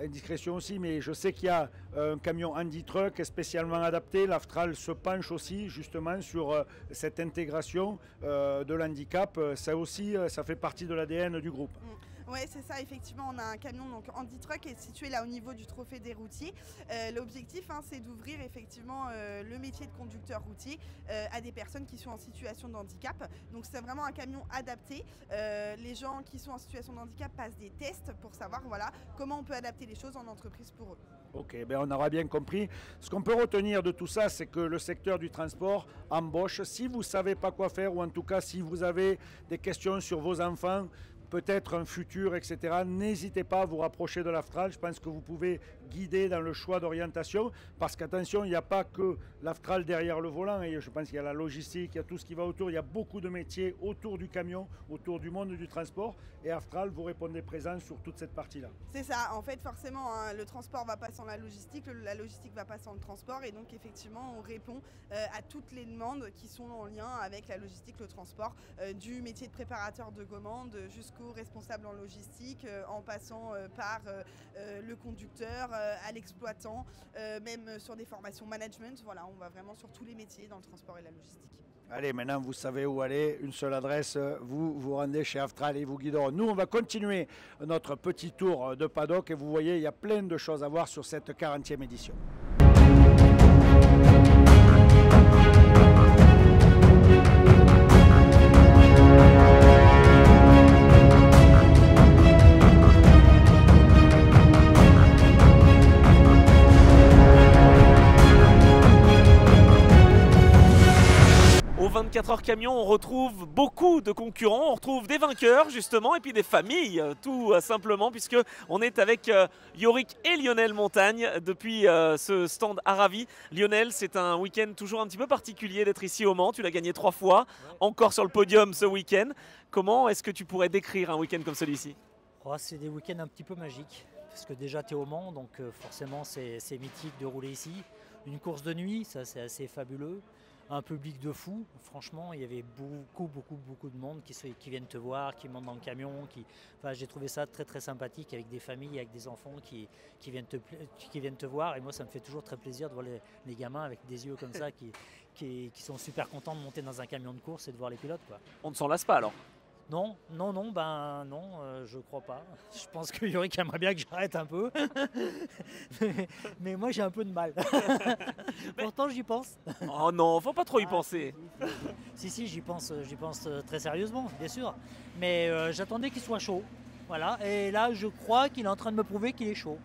indiscrétion aussi, mais je sais qu'il y a un camion Handy Truck spécialement adapté. L'Aftral se penche aussi justement sur cette intégration de l'handicap. Ça aussi, ça fait partie de l'ADN du groupe. Oui, c'est ça, effectivement, on a un camion donc Handy Truck qui est situé là au niveau du trophée des routiers. L'objectif, c'est d'ouvrir effectivement le métier de conducteur routier à des personnes qui sont en situation de handicap. Donc c'est vraiment un camion adapté. Les gens qui sont en situation de handicap passent des tests pour savoir comment on peut adapter les choses en entreprise pour eux. Ok, on aura bien compris. Ce qu'on peut retenir de tout ça, c'est que le secteur du transport embauche. Si vous ne savez pas quoi faire, ou en tout cas si vous avez des questions sur vos enfants, peut-être un futur, etc. N'hésitez pas à vous rapprocher de l'Aftral. Je pense que vous pouvez guider dans le choix d'orientation parce qu'attention, il n'y a pas que l'Aftral derrière le volant. Et je pense qu'il y a la logistique, il y a tout ce qui va autour. Il y a beaucoup de métiers autour du camion, autour du monde du transport. Et Aftral, vous répondez présent sur toute cette partie-là. C'est ça. En fait, forcément, le transport va pas sans la logistique va pas sans le transport. Et donc, effectivement, on répond à toutes les demandes qui sont en lien avec la logistique, le transport, du métier de préparateur de commande jusqu'au responsable en logistique, en passant par le conducteur, à l'exploitant, même sur des formations management. Voilà, on va vraiment sur tous les métiers dans le transport et la logistique. Allez, maintenant vous savez où aller, une seule adresse, vous vous rendez chez Aftral et vous guideront. Nous, on va continuer notre petit tour de paddock et vous voyez, il y a plein de choses à voir sur cette 40e édition. Au 24 heures camion, on retrouve beaucoup de concurrents, on retrouve des vainqueurs justement et puis des familles tout simplement puisque on est avec Yorick et Lionel Montagne depuis ce stand Aravi. Lionel, c'est un week-end toujours un petit peu particulier d'être ici au Mans, tu l'as gagné 3 fois, encore sur le podium ce week-end. Comment est-ce que tu pourrais décrire un week-end comme celui-ci? C'est des week-ends un petit peu magiques parce que déjà tu es au Mans, donc forcément c'est mythique de rouler ici. Une course de nuit, ça c'est assez fabuleux. un public de fou. Franchement, il y avait beaucoup de monde qui viennent te voir, qui montent dans le camion. Enfin, j'ai trouvé ça très sympathique avec des familles, avec des enfants qui viennent te voir. Et moi, ça me fait toujours très plaisir de voir les gamins avec des yeux comme ça qui sont super contents de monter dans un camion de course et de voir les pilotes, quoi. On ne s'en lasse pas alors? Non, je crois pas. Je pense que Yorick aimerait bien que j'arrête un peu. mais moi j'ai un peu de mal. Pourtant j'y pense. Oh non, faut pas trop y penser. Si, j'y pense très sérieusement, bien sûr. Mais j'attendais qu'il soit chaud. Voilà, et là je crois qu'il est en train de me prouver qu'il est chaud.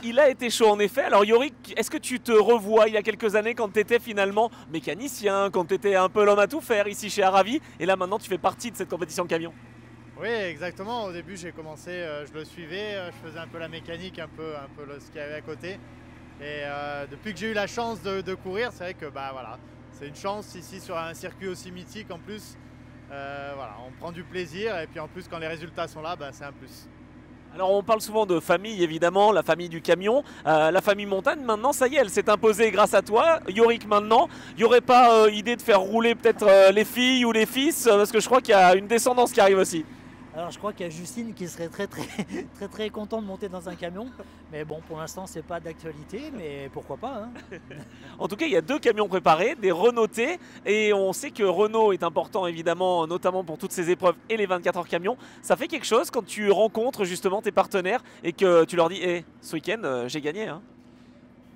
Il a été chaud en effet. Alors Yorick, est-ce que tu te revois il y a quelques années quand tu étais finalement mécanicien, quand tu étais un peu l'homme à tout faire ici chez Aravi, et là maintenant tu fais partie de cette compétition de camion? Oui, exactement. Au début j'ai commencé, je le suivais, je faisais un peu la mécanique, un peu ce qu'il y avait à côté. Et depuis que j'ai eu la chance de courir, c'est vrai que voilà, c'est une chance ici sur un circuit aussi mythique en plus. Voilà, on prend du plaisir et puis en plus quand les résultats sont là, c'est un plus. Alors on parle souvent de famille évidemment, la famille du camion, la famille montagne maintenant ça y est, elle s'est imposée grâce à toi. Yorick maintenant, il n'y aurait pas idée de faire rouler peut-être les filles ou les fils parce que je crois qu'il y a une descendance qui arrive aussi. Alors je crois qu'il y a Justine qui serait très content de monter dans un camion. Mais bon, pour l'instant c'est pas d'actualité, mais pourquoi pas, hein. En tout cas, il y a 2 camions préparés, des Renault T, et on sait que Renault est important évidemment, notamment pour toutes ces épreuves et les 24 heures camions. Ça fait quelque chose quand tu rencontres justement tes partenaires et que tu leur dis hey, ce week-end j'ai gagné, hein.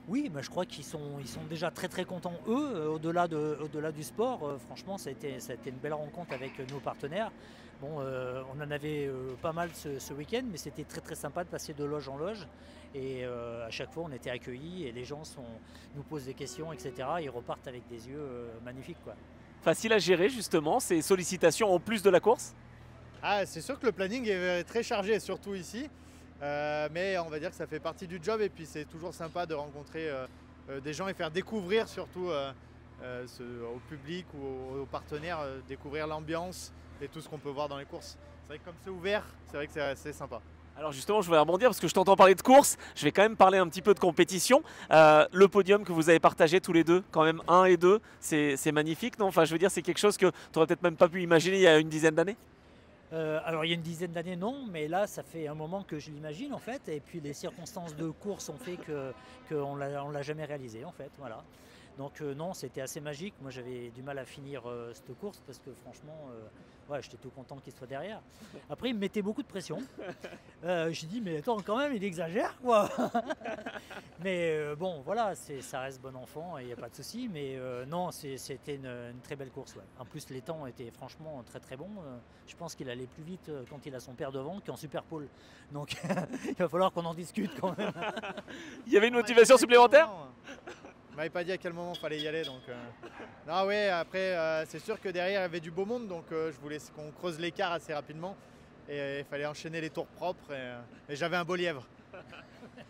Oui, mais je crois qu'ils sont déjà très contents eux, au-delà du sport. Franchement, ça a été une belle rencontre avec nos partenaires. Bon, on en avait pas mal ce week-end, mais c'était très sympa de passer de loge en loge. Et à chaque fois, on était accueillis et les gens nous posent des questions, etc. Ils repartent avec des yeux magnifiques, quoi. Facile à gérer justement ces sollicitations en plus de la course? Ah, c'est sûr que le planning est très chargé, surtout ici. Mais on va dire que ça fait partie du job et puis c'est toujours sympa de rencontrer des gens et faire découvrir surtout au public ou aux partenaires, découvrir l'ambiance et tout ce qu'on peut voir dans les courses. C'est vrai que comme c'est ouvert, c'est vrai que c'est sympa. Alors justement, je voulais rebondir parce que je t'entends parler de course, je vais quand même parler un petit peu de compétition. Le podium que vous avez partagé tous les deux, quand même 1 et 2, c'est magnifique, non? Enfin, je veux dire, c'est quelque chose que tu n'aurais peut-être même pas pu imaginer il y a une dizaine d'années? Alors il y a une dizaine d'années non, mais là ça fait un moment que je l'imagine en fait, et puis les circonstances de course ont fait qu'on l'a jamais réalisé en fait, voilà. Donc non, c'était assez magique. Moi j'avais du mal à finir cette course parce que franchement, ouais, j'étais tout content qu'il soit derrière. Après il me mettait beaucoup de pression. J'ai dit mais attends quand même il exagère quoi. Mais bon voilà, ça reste bon enfant et il n'y a pas de souci. Mais non, c'était une très belle course. Ouais. En plus les temps étaient franchement très bons. Je pense qu'il allait plus vite quand il a son père devant qu'en super pole. Donc il va falloir qu'on en discute quand même. Il y avait une motivation supplémentaire? On m'avait pas dit à quel moment il fallait y aller. Donc, non, ouais, après, c'est sûr que derrière, il y avait du beau monde. Donc, je voulais qu'on creuse l'écart assez rapidement. Et il fallait enchaîner les tours propres. Et j'avais un beau lièvre.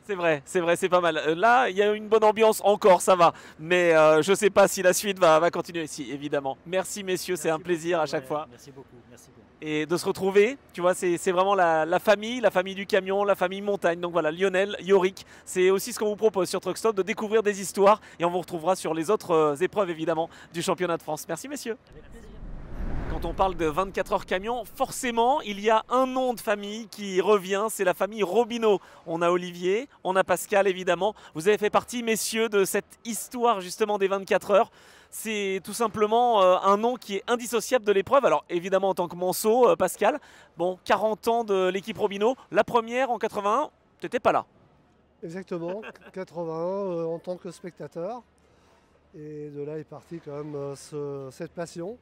C'est vrai, c'est pas mal. Là, il y a une bonne ambiance encore, ça va. Mais je ne sais pas si la suite va continuer. Si, évidemment. Merci, messieurs, c'est un plaisir à chaque fois. Merci beaucoup. Et de se retrouver, tu vois, c'est vraiment la famille du camion, la famille montagne. Donc voilà, Lionel, Yorick, c'est aussi ce qu'on vous propose sur Truck Stop, de découvrir des histoires. Et on vous retrouvera sur les autres épreuves, évidemment, du championnat de France. Merci, messieurs. Quand on parle de 24 heures camion, forcément, il y a un nom de famille qui revient, c'est la famille Robineau. On a Olivier, on a Pascal, évidemment. Vous avez fait partie, messieurs, de cette histoire, justement, des 24 heures. C'est tout simplement un nom qui est indissociable de l'épreuve. Alors, évidemment, en tant que Manceau, Pascal, bon, 40 ans de l'équipe Robineau. La première, en 81, tu n'étais pas là. Exactement, 81 en tant que spectateur. Et de là est partie quand même cette passion.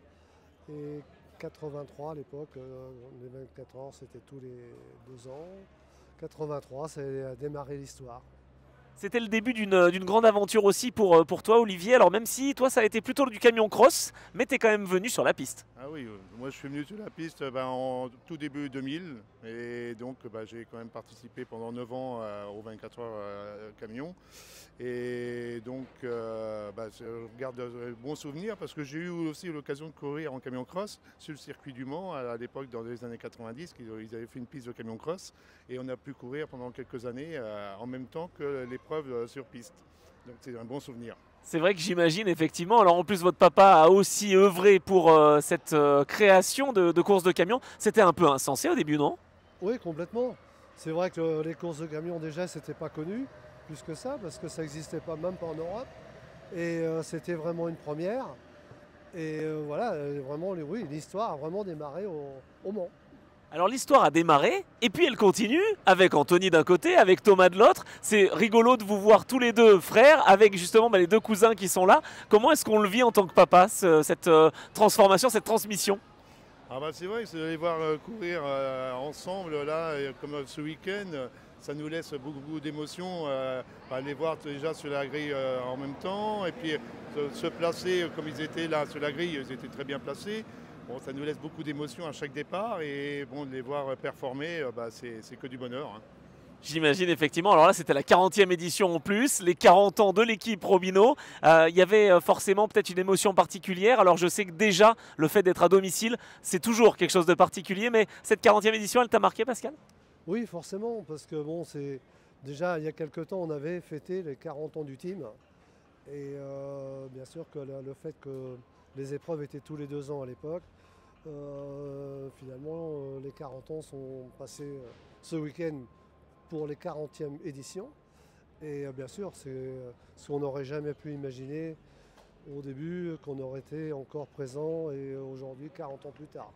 Et 83 à l'époque, les 24 heures c'était tous les 2 ans. 83, ça a démarré l'histoire. C'était le début d'une grande aventure aussi pour toi, Olivier. Alors même si toi ça a été plutôt du camion cross, mais tu es quand même venu sur la piste. Ah oui, moi je suis venu sur la piste en tout début 2000. Et donc j'ai quand même participé pendant 9 ans aux 24 heures camion. Et donc je garde de bons souvenirs parce que j'ai eu aussi l'occasion de courir en camion cross sur le circuit du Mans à l'époque dans les années 90. Ils avaient fait une piste de camion cross et on a pu courir pendant quelques années en même temps que l'épreuve sur piste. Donc c'est un bon souvenir. C'est vrai que j'imagine effectivement. Alors en plus votre papa a aussi œuvré pour cette création de courses de camions. C'était un peu insensé au début, non? Oui, complètement. C'est vrai que les courses de camions déjà c'était pas connu plus que ça parce que ça n'existait pas même pas en Europe et c'était vraiment une première. Et voilà, vraiment, oui, l'histoire a vraiment démarré au Mans. Alors l'histoire a démarré et puis elle continue avec Anthony d'un côté, avec Thomas de l'autre. C'est rigolo de vous voir tous les deux frères avec justement les deux cousins qui sont là. Comment est-ce qu'on le vit en tant que papa, cette transformation, cette transmission? Ah bah c'est vrai, c'est de les voir courir ensemble là, comme ce week-end, ça nous laisse beaucoup d'émotions. Les voir déjà sur la grille en même temps et puis se placer comme ils étaient là sur la grille, ils étaient très bien placés. Bon, ça nous laisse beaucoup d'émotions à chaque départ et bon, de les voir performer, c'est que du bonheur. Hein. J'imagine effectivement. Alors là, c'était la 40e édition en plus, les 40 ans de l'équipe Robino. Il y avait forcément peut-être une émotion particulière. Alors je sais que déjà, le fait d'être à domicile, c'est toujours quelque chose de particulier. Mais cette 40e édition, elle t'a marqué, Pascal? Oui, forcément, parce que bon, c'est déjà il y a quelques temps, on avait fêté les 40 ans du team. Et bien sûr que le fait que les épreuves étaient tous les 2 ans à l'époque, finalement, les 40 ans sont passés ce week-end pour les 40e éditions. Et bien sûr, c'est ce qu'on n'aurait jamais pu imaginer au début, qu'on aurait été encore présent et aujourd'hui, 40 ans plus tard.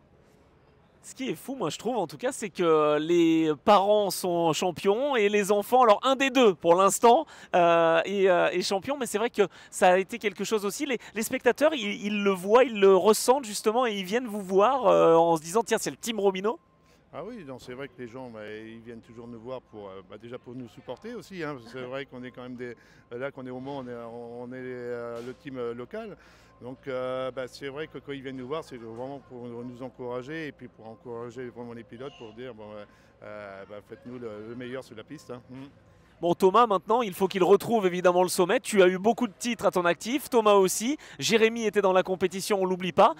Ce qui est fou, moi je trouve en tout cas, c'est que les parents sont champions et les enfants, alors un des deux pour l'instant, est champion, mais c'est vrai que ça a été quelque chose aussi. Les spectateurs, ils le voient, ils le ressentent justement et ils viennent vous voir en se disant tiens, c'est le team Robino. Ah oui, c'est vrai que les gens, ils viennent toujours nous voir pour, déjà pour nous supporter aussi. Hein, c'est vrai qu'on est quand même là qu'on est au Mans, on est le team local. Donc c'est vrai que quand ils viennent nous voir, c'est vraiment pour nous encourager et puis pour encourager vraiment les pilotes pour dire faites-nous le meilleur sur la piste. Hein. Bon, Thomas, maintenant, il faut qu'il retrouve évidemment le sommet. Tu as eu beaucoup de titres à ton actif, Thomas aussi. Jérémy était dans la compétition, on l'oublie pas.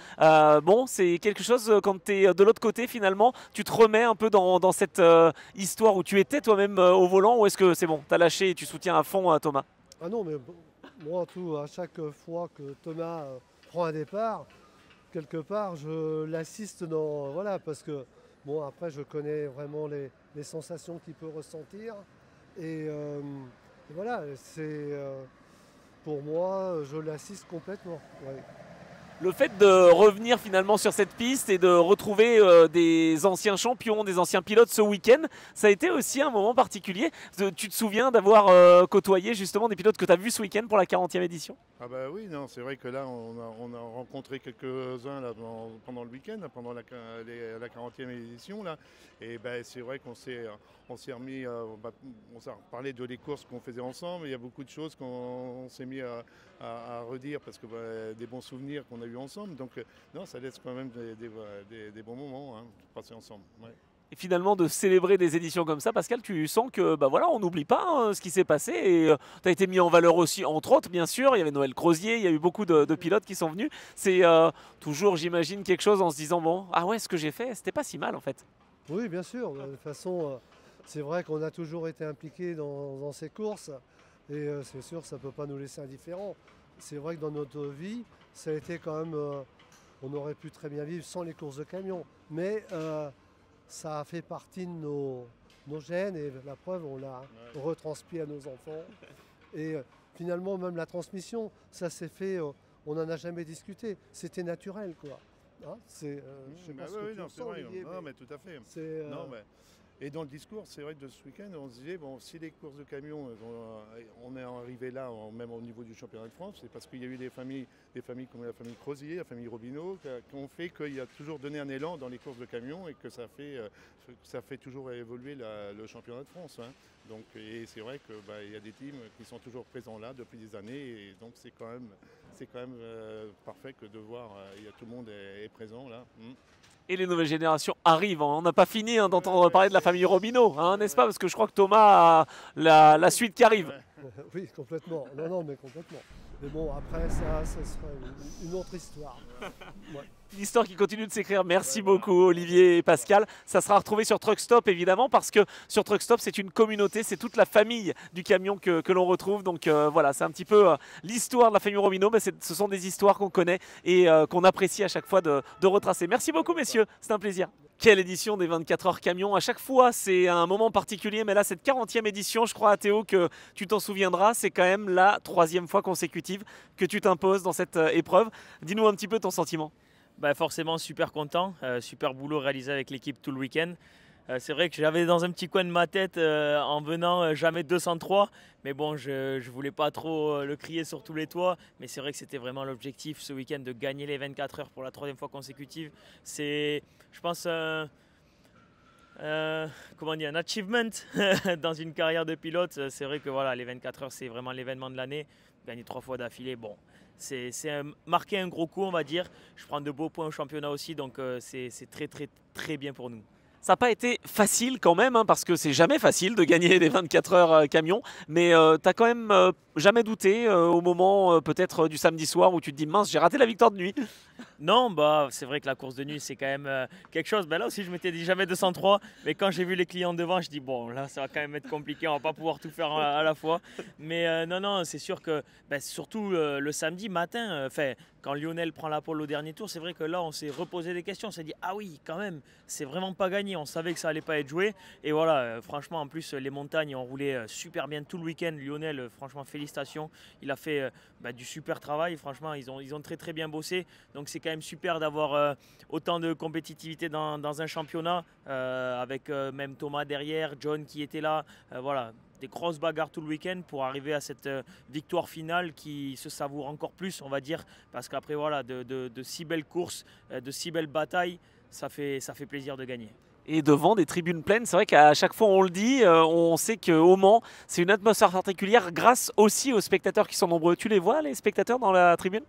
Bon, c'est quelque chose, quand tu es de l'autre côté, finalement, tu te remets un peu dans cette histoire où tu étais toi-même au volant, ou est-ce que c'est bon, tu as lâché et tu soutiens à fond Thomas? Ah non, mais moi, à chaque fois que Thomas prend un départ, quelque part, je l'assiste dans... Voilà, parce que, bon, après, je connais vraiment les sensations qu'il peut ressentir. Et voilà, c'est pour moi, je l'assiste complètement. Ouais. Le fait de revenir finalement sur cette piste et de retrouver des anciens champions, des anciens pilotes ce week-end, ça a été aussi un moment particulier. Tu te souviens d'avoir côtoyé justement des pilotes que tu as vus ce week-end pour la 40e édition? Ah bah oui, non, c'est vrai que là, on a rencontré quelques-uns là, pendant le week-end, pendant la 40e édition. Là, et c'est vrai qu'on s'est remis, on s'est parlé de les courses qu'on faisait ensemble. Il y a beaucoup de choses qu'on s'est mis à redire parce que des bons souvenirs qu'on a eu ensemble. Donc non, ça laisse quand même des bons moments passer ensemble. Ouais. Et finalement, de célébrer des éditions comme ça, Pascal, tu sens que voilà, on n'oublie pas ce qui s'est passé et tu as été mis en valeur aussi, entre autres, bien sûr. Il y avait Noël Crozier, il y a eu beaucoup de pilotes qui sont venus. C'est toujours, j'imagine, quelque chose en se disant bon, ah ouais, ce que j'ai fait, c'était pas si mal en fait. Oui, bien sûr. De toute façon, c'est vrai qu'on a toujours été impliqués dans ces courses et c'est sûr, ça ne peut pas nous laisser indifférents. C'est vrai que dans notre vie, ça a été quand même, on aurait pu très bien vivre sans les courses de camions, mais ça a fait partie de nos gènes et la preuve, on l'a retransmis à nos enfants. Et finalement, même la transmission, ça s'est fait, on n'en a jamais discuté, c'était naturel quoi. Hein, je sais pas ce que tu ressens, Olivier, mais tout à fait. Non, mais... Et dans le discours, c'est vrai que de ce week-end, on se disait, bon, si les courses de camions, on est arrivé là, même au niveau du championnat de France, c'est parce qu'il y a eu des familles comme la famille Crozier, la famille Robino, qui ont fait qu'il y a toujours donné un élan dans les courses de camions et que ça fait toujours évoluer le championnat de France. Hein. Donc, et c'est vrai qu'il y a des teams qui sont toujours présents là depuis des années, et donc c'est quand même parfait que de voir, tout le monde est présent là. Et les nouvelles générations arrivent. On n'a pas fini d'entendre parler de la famille Robino, n'est-ce pas? Parce que je crois que Thomas a la suite qui arrive. Oui, complètement. Non, mais complètement. Mais bon, après, ça serait une autre histoire. Ouais. L'histoire qui continue de s'écrire. Merci beaucoup Olivier et Pascal. Ça sera retrouvé sur Truck Stop évidemment parce que sur Truck Stop c'est une communauté, c'est toute la famille du camion que l'on retrouve. Donc voilà, c'est un petit peu l'histoire de la famille Romino. Mais ce sont des histoires qu'on connaît et qu'on apprécie à chaque fois de retracer. Merci beaucoup messieurs, c'est un plaisir. Quelle édition des 24 heures camion. À chaque fois, c'est un moment particulier. Mais là, cette 40e édition, je crois à Théo que tu t'en souviendras, c'est quand même la 3e fois consécutive que tu t'imposes dans cette épreuve. Dis-nous un petit peu ton sentiment. Bah forcément, super content. Super boulot réalisé avec l'équipe tout le week-end. C'est vrai que j'avais dans un petit coin de ma tête en venant jamais 203. Mais bon, je ne voulais pas trop le crier sur tous les toits. Mais c'est vrai que c'était vraiment l'objectif ce week-end de gagner les 24 heures pour la 3e fois consécutive. C'est, je pense, comment dire, un achievement dans une carrière de pilote. C'est vrai que voilà, les 24 heures, c'est vraiment l'événement de l'année. Gagner 3 fois d'affilée, bon. C'est marquer un gros coup, on va dire. Je prends de beaux points au championnat aussi, donc c'est très bien pour nous. Ça n'a pas été facile quand même, hein, parce que c'est jamais facile de gagner des 24 heures camion, mais tu n'as quand même jamais douté au moment peut-être du samedi soir où tu te dis mince, j'ai raté la victoire de nuit. Non, bah c'est vrai que la course de nuit c'est quand même quelque chose. Ben là aussi je m'étais dit jamais 203, mais quand j'ai vu les clients devant, je dis bon là ça va quand même être compliqué, on va pas pouvoir tout faire à la fois. Mais non, c'est sûr que surtout le samedi matin, quand Lionel prend la pole au dernier tour, c'est vrai que là on s'est reposé des questions, on s'est dit ah oui quand même, c'est vraiment pas gagné, on savait que ça allait pas être joué. Et voilà, franchement en plus les montagnes ont roulé super bien tout le week-end. Lionel, franchement félicitations, il a fait du super travail, franchement ils ont très bien bossé. Donc c'est quand même super d'avoir autant de compétitivité dans un championnat avec même Thomas derrière, John qui était là, voilà, des grosses bagarres tout le week-end pour arriver à cette victoire finale qui se savoure encore plus, on va dire, parce qu'après voilà, de si belles courses, de si belles batailles, ça fait plaisir de gagner. Et devant des tribunes pleines, c'est vrai qu'à chaque fois on le dit, on sait qu'au Mans, c'est une atmosphère particulière grâce aussi aux spectateurs qui sont nombreux. Tu les vois les spectateurs dans la tribune ?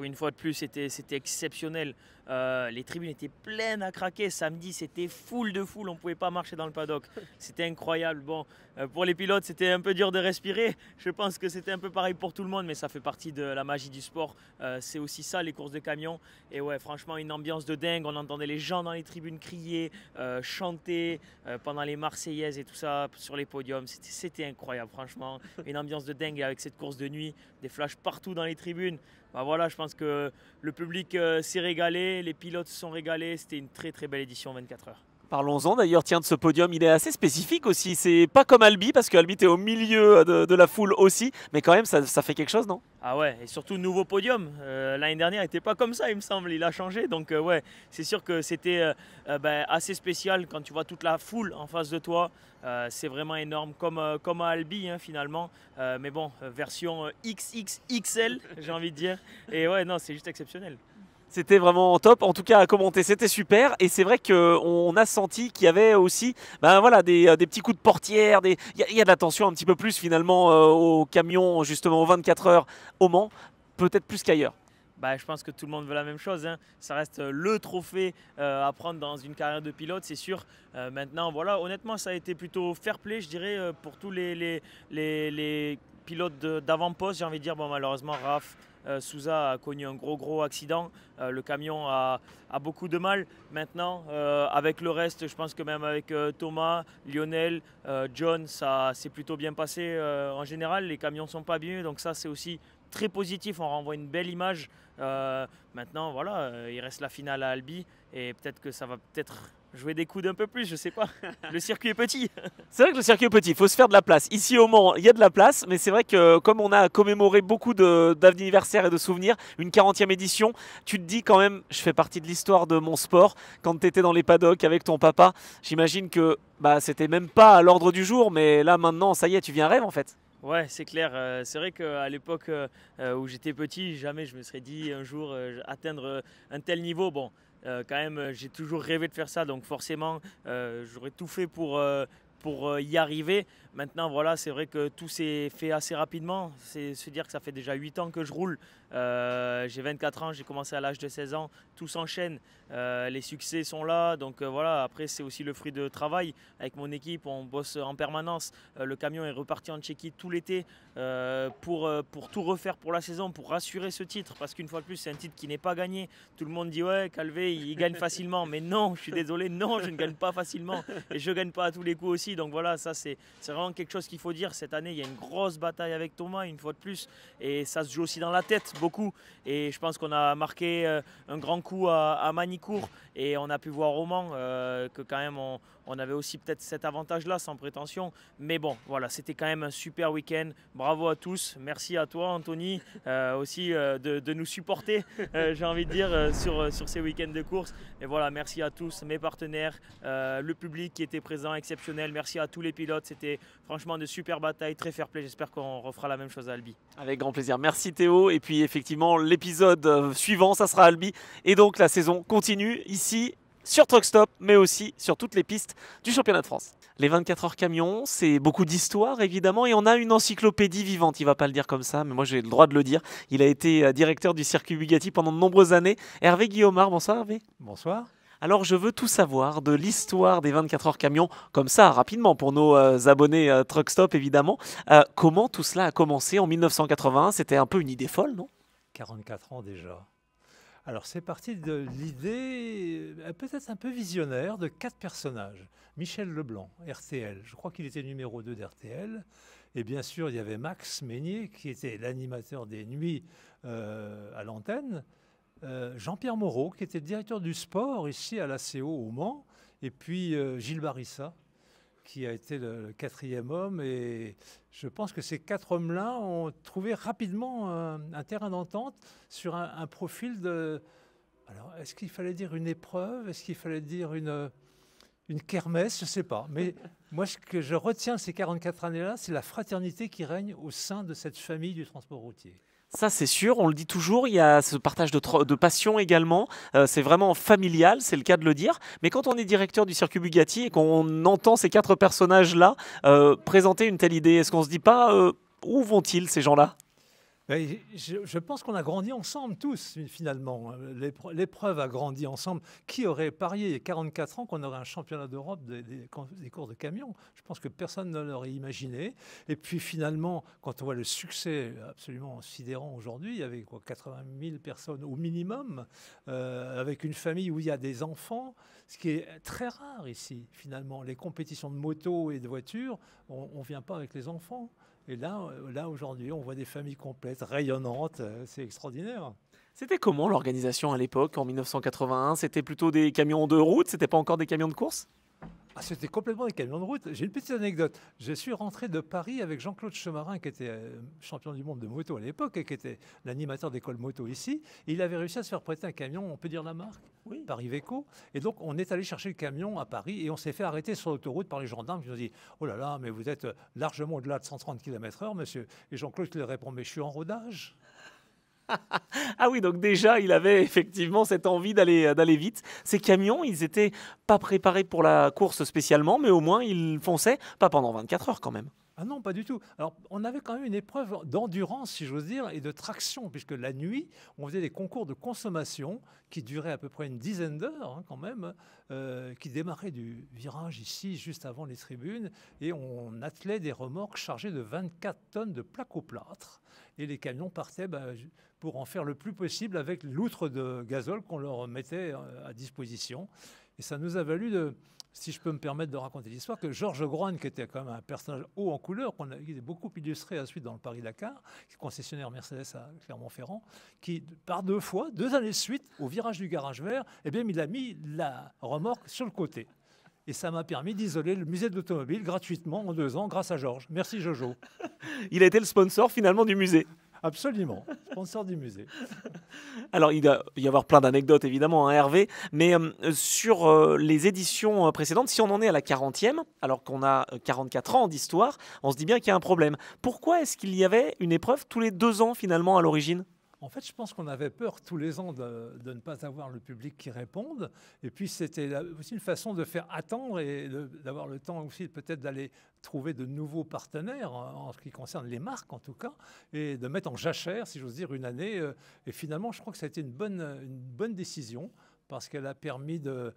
Une fois de plus, c'était exceptionnel. Les tribunes étaient pleines à craquer. Samedi, c'était full de foule. On ne pouvait pas marcher dans le paddock. C'était incroyable. Bon, pour les pilotes, c'était un peu dur de respirer. Je pense que c'était un peu pareil pour tout le monde, mais ça fait partie de la magie du sport. C'est aussi ça, les courses de camions. Et ouais, franchement, une ambiance de dingue. On entendait les gens dans les tribunes crier, chanter pendant les Marseillaises et tout ça sur les podiums. C'était incroyable, franchement. Une ambiance de dingue avec cette course de nuit. Des flashs partout dans les tribunes. Bah voilà, je pense que le public s'est régalé, les pilotes se sont régalés, c'était une très belle édition 24 heures. Parlons-en d'ailleurs, tiens, de ce podium, il est assez spécifique aussi, c'est pas comme Albi, parce que Albi est au milieu de la foule aussi, mais quand même ça fait quelque chose, non? Ah ouais, et surtout nouveau podium, l'année dernière il n'était pas comme ça il me semble, il a changé, donc ouais, c'est sûr que c'était assez spécial quand tu vois toute la foule en face de toi, c'est vraiment énorme, comme à Albi hein, finalement, mais bon, version XXXL j'ai envie de dire, et ouais non c'est juste exceptionnel. C'était vraiment top, en tout cas à commenter, c'était super. Et c'est vrai qu'on a senti qu'il y avait aussi voilà, des petits coups de portière. Il y a de la tension un petit peu plus finalement au camion, justement aux 24 heures au Mans, peut-être plus qu'ailleurs. Bah, je pense que tout le monde veut la même chose. Hein. Ça reste le trophée à prendre dans une carrière de pilote, c'est sûr. Maintenant, voilà, honnêtement, ça a été plutôt fair play, je dirais, pour tous les pilotes d'avant-poste. J'ai envie de dire, bon, malheureusement, Raph Souza a connu un gros accident. Le camion a beaucoup de mal. Maintenant, avec le reste, je pense que même avec Thomas, Lionel, John, ça s'est plutôt bien passé. En général, les camions ne sont pas bien, donc ça, c'est aussi très positif. On renvoie une belle image. Maintenant, voilà, il reste la finale à Albi et peut-être que ça va jouer des coudes un peu plus, je sais pas. Le circuit est petit. C'est vrai que le circuit est petit, il faut se faire de la place. Ici au Mans, il y a de la place, mais c'est vrai que comme on a commémoré beaucoup d'anniversaires et de souvenirs, une 40e édition, tu te dis quand même, je fais partie de l'histoire de mon sport. Quand tu étais dans les paddocks avec ton papa, j'imagine que c'était même pas à l'ordre du jour, mais là maintenant, ça y est, tu vis un rêve en fait. Ouais, c'est clair. C'est vrai qu'à l'époque où j'étais petit, jamais je me serais dit un jour atteindre un tel niveau. Bon, quand même, j'ai toujours rêvé de faire ça, donc forcément, j'aurais tout fait pour pour y arriver. Maintenant, voilà, c'est vrai que tout s'est fait assez rapidement. C'est se dire que ça fait déjà 8 ans que je roule. J'ai 24 ans, j'ai commencé à l'âge de 16 ans. Tout s'enchaîne. Les succès sont là. Donc voilà, après, c'est aussi le fruit de travail. Avec mon équipe, on bosse en permanence. Le camion est reparti en Tchéquie tout l'été pour tout refaire pour la saison, pour rassurer ce titre. Parce qu'une fois de plus, c'est un titre qui n'est pas gagné. Tout le monde dit ouais, Calvé, il gagne facilement. Mais non, je suis désolé, non, je ne gagne pas facilement. Et je ne gagne pas à tous les coups aussi. Donc voilà, ça c'est vraiment quelque chose qu'il faut dire. Cette année, il y a une grosse bataille avec Thomas, une fois de plus. Et ça se joue aussi dans la tête, beaucoup. Et je pense qu'on a marqué un grand coup à Manicourt. Et on a pu voir au Mans que quand même on avait aussi peut-être cet avantage-là, sans prétention. Mais bon, voilà, c'était quand même un super week-end. Bravo à tous. Merci à toi, Anthony, aussi de nous supporter, j'ai envie de dire, sur ces week-ends de course. Et voilà, merci à tous, mes partenaires, le public qui était présent, exceptionnel. Merci à tous les pilotes. C'était franchement de super batailles, très fair-play. J'espère qu'on refera la même chose à Albi. Avec grand plaisir. Merci Théo. Et puis effectivement, l'épisode suivant, ça sera Albi. Et donc la saison continue ici sur Truck Stop, mais aussi sur toutes les pistes du championnat de France. Les 24 heures camions, c'est beaucoup d'histoire évidemment, et on a une encyclopédie vivante, il ne va pas le dire comme ça, mais moi j'ai le droit de le dire. Il a été directeur du circuit Bugatti pendant de nombreuses années. Hervé Guillaumard, bonsoir Hervé. Bonsoir. Alors je veux tout savoir de l'histoire des 24 heures camions, comme ça rapidement pour nos abonnés Truck Stop évidemment. Comment tout cela a commencé en 1981? C'était un peu une idée folle, non? 44 ans déjà. Alors c'est parti de l'idée peut-être un peu visionnaire de 4 personnages. Michel Leblanc, RTL, je crois qu'il était numéro 2 d'RTL. Et bien sûr il y avait Max Meignier qui était l'animateur des nuits à l'antenne. Jean-Pierre Moreau qui était le directeur du sport ici à l'ACO au Mans. Et puis Gilles Barissa qui a été le 4e homme. Et je pense que ces 4 hommes-là ont trouvé rapidement un terrain d'entente sur un profil de... Alors, est-ce qu'il fallait dire une épreuve? Est-ce qu'il fallait dire une kermesse? Je ne sais pas. Mais moi, ce que je retiens de ces 44 années-là, c'est la fraternité qui règne au sein de cette famille du transport routier. Ça c'est sûr, on le dit toujours, il y a ce partage de passion également, c'est vraiment familial, c'est le cas de le dire. Mais quand on est directeur du circuit Bugatti et qu'on entend ces 4 personnages-là présenter une telle idée, est-ce qu'on ne se dit pas où vont-ils ces gens-là? Je pense qu'on a grandi ensemble tous, finalement. L'épreuve a grandi ensemble. Qui aurait parié il y a 44 ans qu'on aurait un championnat d'Europe des courses de camions? Je pense que personne ne l'aurait imaginé. Et puis finalement, quand on voit le succès absolument sidérant aujourd'hui, il y avait 80 000 personnes au minimum, avec une famille où il y a des enfants, ce qui est très rare ici, finalement. Les compétitions de moto et de voitures, on ne vient pas avec les enfants. Et là aujourd'hui, on voit des familles complètes, rayonnantes, c'est extraordinaire. C'était comment l'organisation à l'époque, en 1981? C'était plutôt des camions de route, c'était pas encore des camions de course? C'était complètement des camions de route. J'ai une petite anecdote. Je suis rentré de Paris avec Jean-Claude Chemarin, qui était champion du monde de moto à l'époque et qui était l'animateur d'école moto ici. Et il avait réussi à se faire prêter un camion, on peut dire la marque? Oui. Paris Iveco. Et donc, on est allé chercher le camion à Paris et on s'est fait arrêter sur l'autoroute par les gendarmes qui nous ont dit « Oh là là, mais vous êtes largement au-delà de 130 km/h, monsieur. » Et Jean-Claude lui répond « Mais je suis en rodage. » Ah oui, donc déjà, il avait effectivement cette envie d'aller vite. Ces camions, ils n'étaient pas préparés pour la course spécialement, mais au moins, ils fonçaient, pas pendant 24 heures quand même. Ah non, pas du tout. Alors, on avait quand même une épreuve d'endurance, si j'ose dire, et de traction, puisque la nuit, on faisait des concours de consommation qui duraient à peu près une dizaine d'heures, quand même, qui démarraient du virage ici, juste avant les tribunes, et on attelait des remorques chargées de 24 tonnes de plaques au plâtre. Et les camions partaient pour en faire le plus possible avec l'outre de gazole qu'on leur mettait à disposition. Et ça nous a valu si je peux me permettre de raconter l'histoire, que Georges Grogne, qui était quand même un personnage haut en couleur, qui a beaucoup illustré ensuite dans le Paris-Dakar, qui est concessionnaire Mercedes à Clermont-Ferrand, qui, par 2 fois, 2 années de suite, au virage du garage vert, eh bien, il a mis la remorque sur le côté. Et ça m'a permis d'isoler le musée de l'automobile gratuitement en 2 ans grâce à Georges. Merci Jojo. Il a été le sponsor finalement du musée. Absolument, sponsor du musée. Alors, il doit y avoir plein d'anecdotes, évidemment, hein, Hervé, mais sur les éditions précédentes, si on en est à la 40e, alors qu'on a 44 ans d'histoire, on se dit bien qu'il y a un problème. Pourquoi est-ce qu'il y avait une épreuve tous les 2 ans, finalement, à l'origine? En fait, je pense qu'on avait peur tous les ans de ne pas avoir le public qui réponde. Et puis, c'était aussi une façon de faire attendre et d'avoir le temps aussi peut-être d'aller trouver de nouveaux partenaires, en ce qui concerne les marques en tout cas, et de mettre en jachère, si j'ose dire, une année. Et finalement, je crois que ça a été une bonne décision parce qu'elle a permis de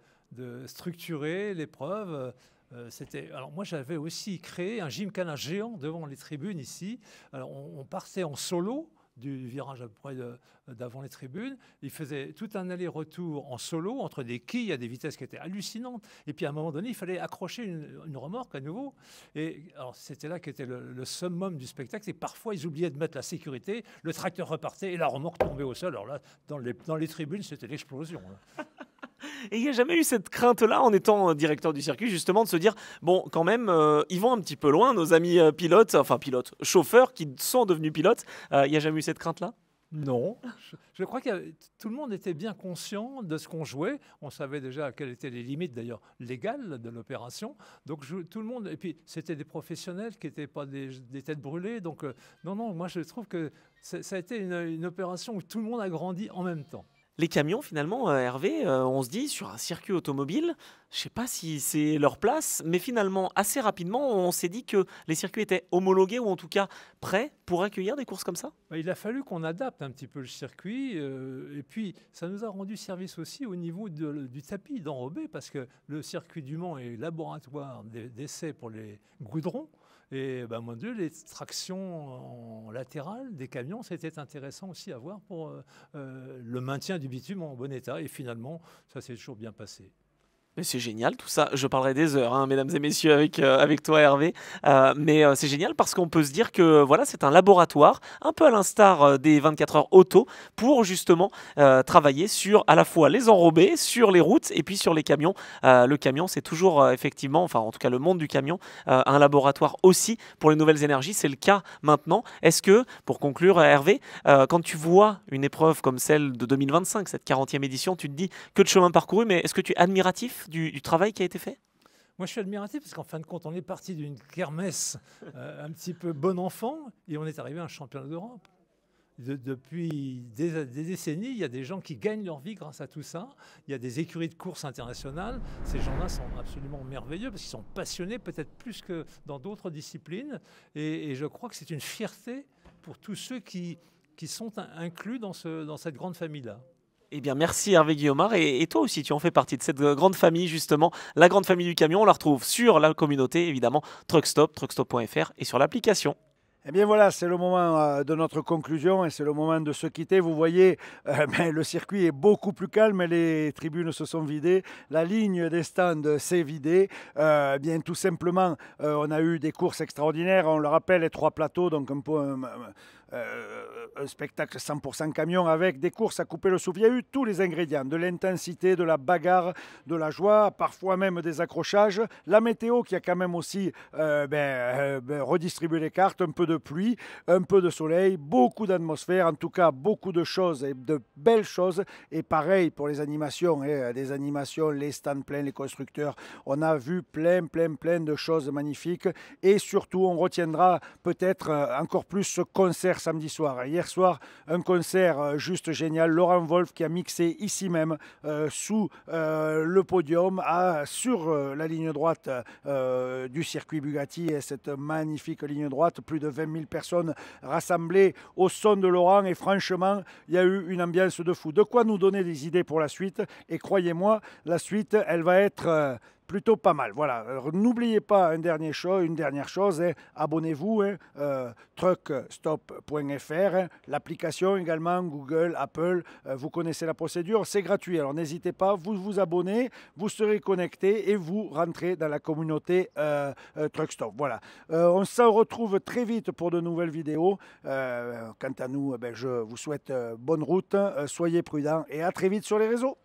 structurer l'épreuve. Alors moi, j'avais aussi créé un gymkhana géant devant les tribunes ici. Alors, on partait en solo du virage à peu près d'avant les tribunes. Il faisait tout un aller-retour en solo entre des quilles à des vitesses qui étaient hallucinantes. Et puis à un moment donné, il fallait accrocher une remorque à nouveau. Et alors c'était là qu'était le summum du spectacle. Et parfois, ils oubliaient de mettre la sécurité. Le tracteur repartait et la remorque tombait au sol. Alors là, dans les tribunes, c'était l'explosion. Et il n'y a jamais eu cette crainte-là, en étant directeur du circuit, justement, de se dire, bon, quand même, ils vont un petit peu loin, nos amis chauffeurs qui sont devenus pilotes. Il n'y a jamais eu cette crainte-là? Non. Je crois que tout le monde était bien conscient de ce qu'on jouait. On savait déjà quelles étaient les limites, d'ailleurs, légales de l'opération. Donc, tout le monde... Et puis, c'était des professionnels qui n'étaient pas des têtes brûlées. Donc, non, moi, je trouve que ça a été une opération où tout le monde a grandi en même temps. Les camions, finalement, Hervé, on se dit, sur un circuit automobile, je ne sais pas si c'est leur place, mais finalement, assez rapidement, on s'est dit que les circuits étaient homologués ou en tout cas prêts pour accueillir des courses comme ça? Il a fallu qu'on adapte un petit peu le circuit et puis ça nous a rendu service aussi au niveau du tapis d'enrobé parce que le circuit du Mans est laboratoire d'essai pour les goudrons. Et mon Dieu, les tractions en latérale des camions, c'était intéressant aussi à voir pour le maintien du bitume en bon état. Et finalement, ça s'est toujours bien passé. Mais c'est génial tout ça, je parlerai des heures, hein, mesdames et messieurs, avec toi Hervé. Mais c'est génial parce qu'on peut se dire que voilà, c'est un laboratoire, un peu à l'instar des 24 heures auto, pour justement travailler sur à la fois les enrobés, sur les routes et puis sur les camions. Le camion, c'est toujours effectivement, enfin en tout cas le monde du camion, un laboratoire aussi pour les nouvelles énergies. C'est le cas maintenant. Est-ce que, pour conclure Hervé, quand tu vois une épreuve comme celle de 2025, cette 40e édition, tu te dis que de chemin parcouru, mais est-ce que tu es admiratif du travail qui a été fait? Moi, je suis admiratif parce qu'en fin de compte, on est parti d'une kermesse un petit peu bon enfant et on est arrivé à un championnat d'Europe. Depuis des décennies, il y a des gens qui gagnent leur vie grâce à tout ça. Il y a des écuries de courses internationales. Ces gens-là sont absolument merveilleux parce qu'ils sont passionnés peut-être plus que dans d'autres disciplines. Et je crois que c'est une fierté pour tous ceux qui sont inclus dans cette grande famille-là. Eh bien, merci Hervé Guillaumard. Et toi aussi, tu en fais partie de cette grande famille, justement. La grande famille du camion, on la retrouve sur la communauté, évidemment, Truckstop, truckstop.fr et sur l'application. Eh bien voilà, c'est le moment de notre conclusion et c'est le moment de se quitter. Vous voyez, le circuit est beaucoup plus calme, les tribunes se sont vidées, la ligne des stands s'est vidée. Bien tout simplement, on a eu des courses extraordinaires, on le rappelle, les 3 plateaux, donc un peu un spectacle 100% camion avec des courses à couper le souffle. Il y a eu tous les ingrédients, de l'intensité, de la bagarre, de la joie, parfois même des accrochages. La météo qui a quand même aussi redistribué les cartes, un peu de pluie, un peu de soleil, beaucoup d'atmosphère, en tout cas beaucoup de choses et de belles choses. Et pareil pour les animations, des animations, les stands pleins, les constructeurs. On a vu plein de choses magnifiques et surtout on retiendra peut-être encore plus ce concert samedi soir. Hier soir, un concert juste génial. Laurent Wolf qui a mixé ici même sous le podium sur la ligne droite du circuit Bugatti et cette magnifique ligne droite, plus de 20 000 personnes rassemblées au son de Laurent et franchement, il y a eu une ambiance de fou. De quoi nous donner des idées pour la suite et croyez-moi, la suite, elle va être plutôt pas mal. Voilà. N'oubliez pas une dernière chose, abonnez-vous, truckstop.fr, l'application également, Google, Apple, vous connaissez la procédure, c'est gratuit. Alors n'hésitez pas, vous vous abonnez, vous serez connecté et vous rentrez dans la communauté Truckstop. Voilà. On se retrouve très vite pour de nouvelles vidéos. Quant à nous, je vous souhaite bonne route, soyez prudents et à très vite sur les réseaux.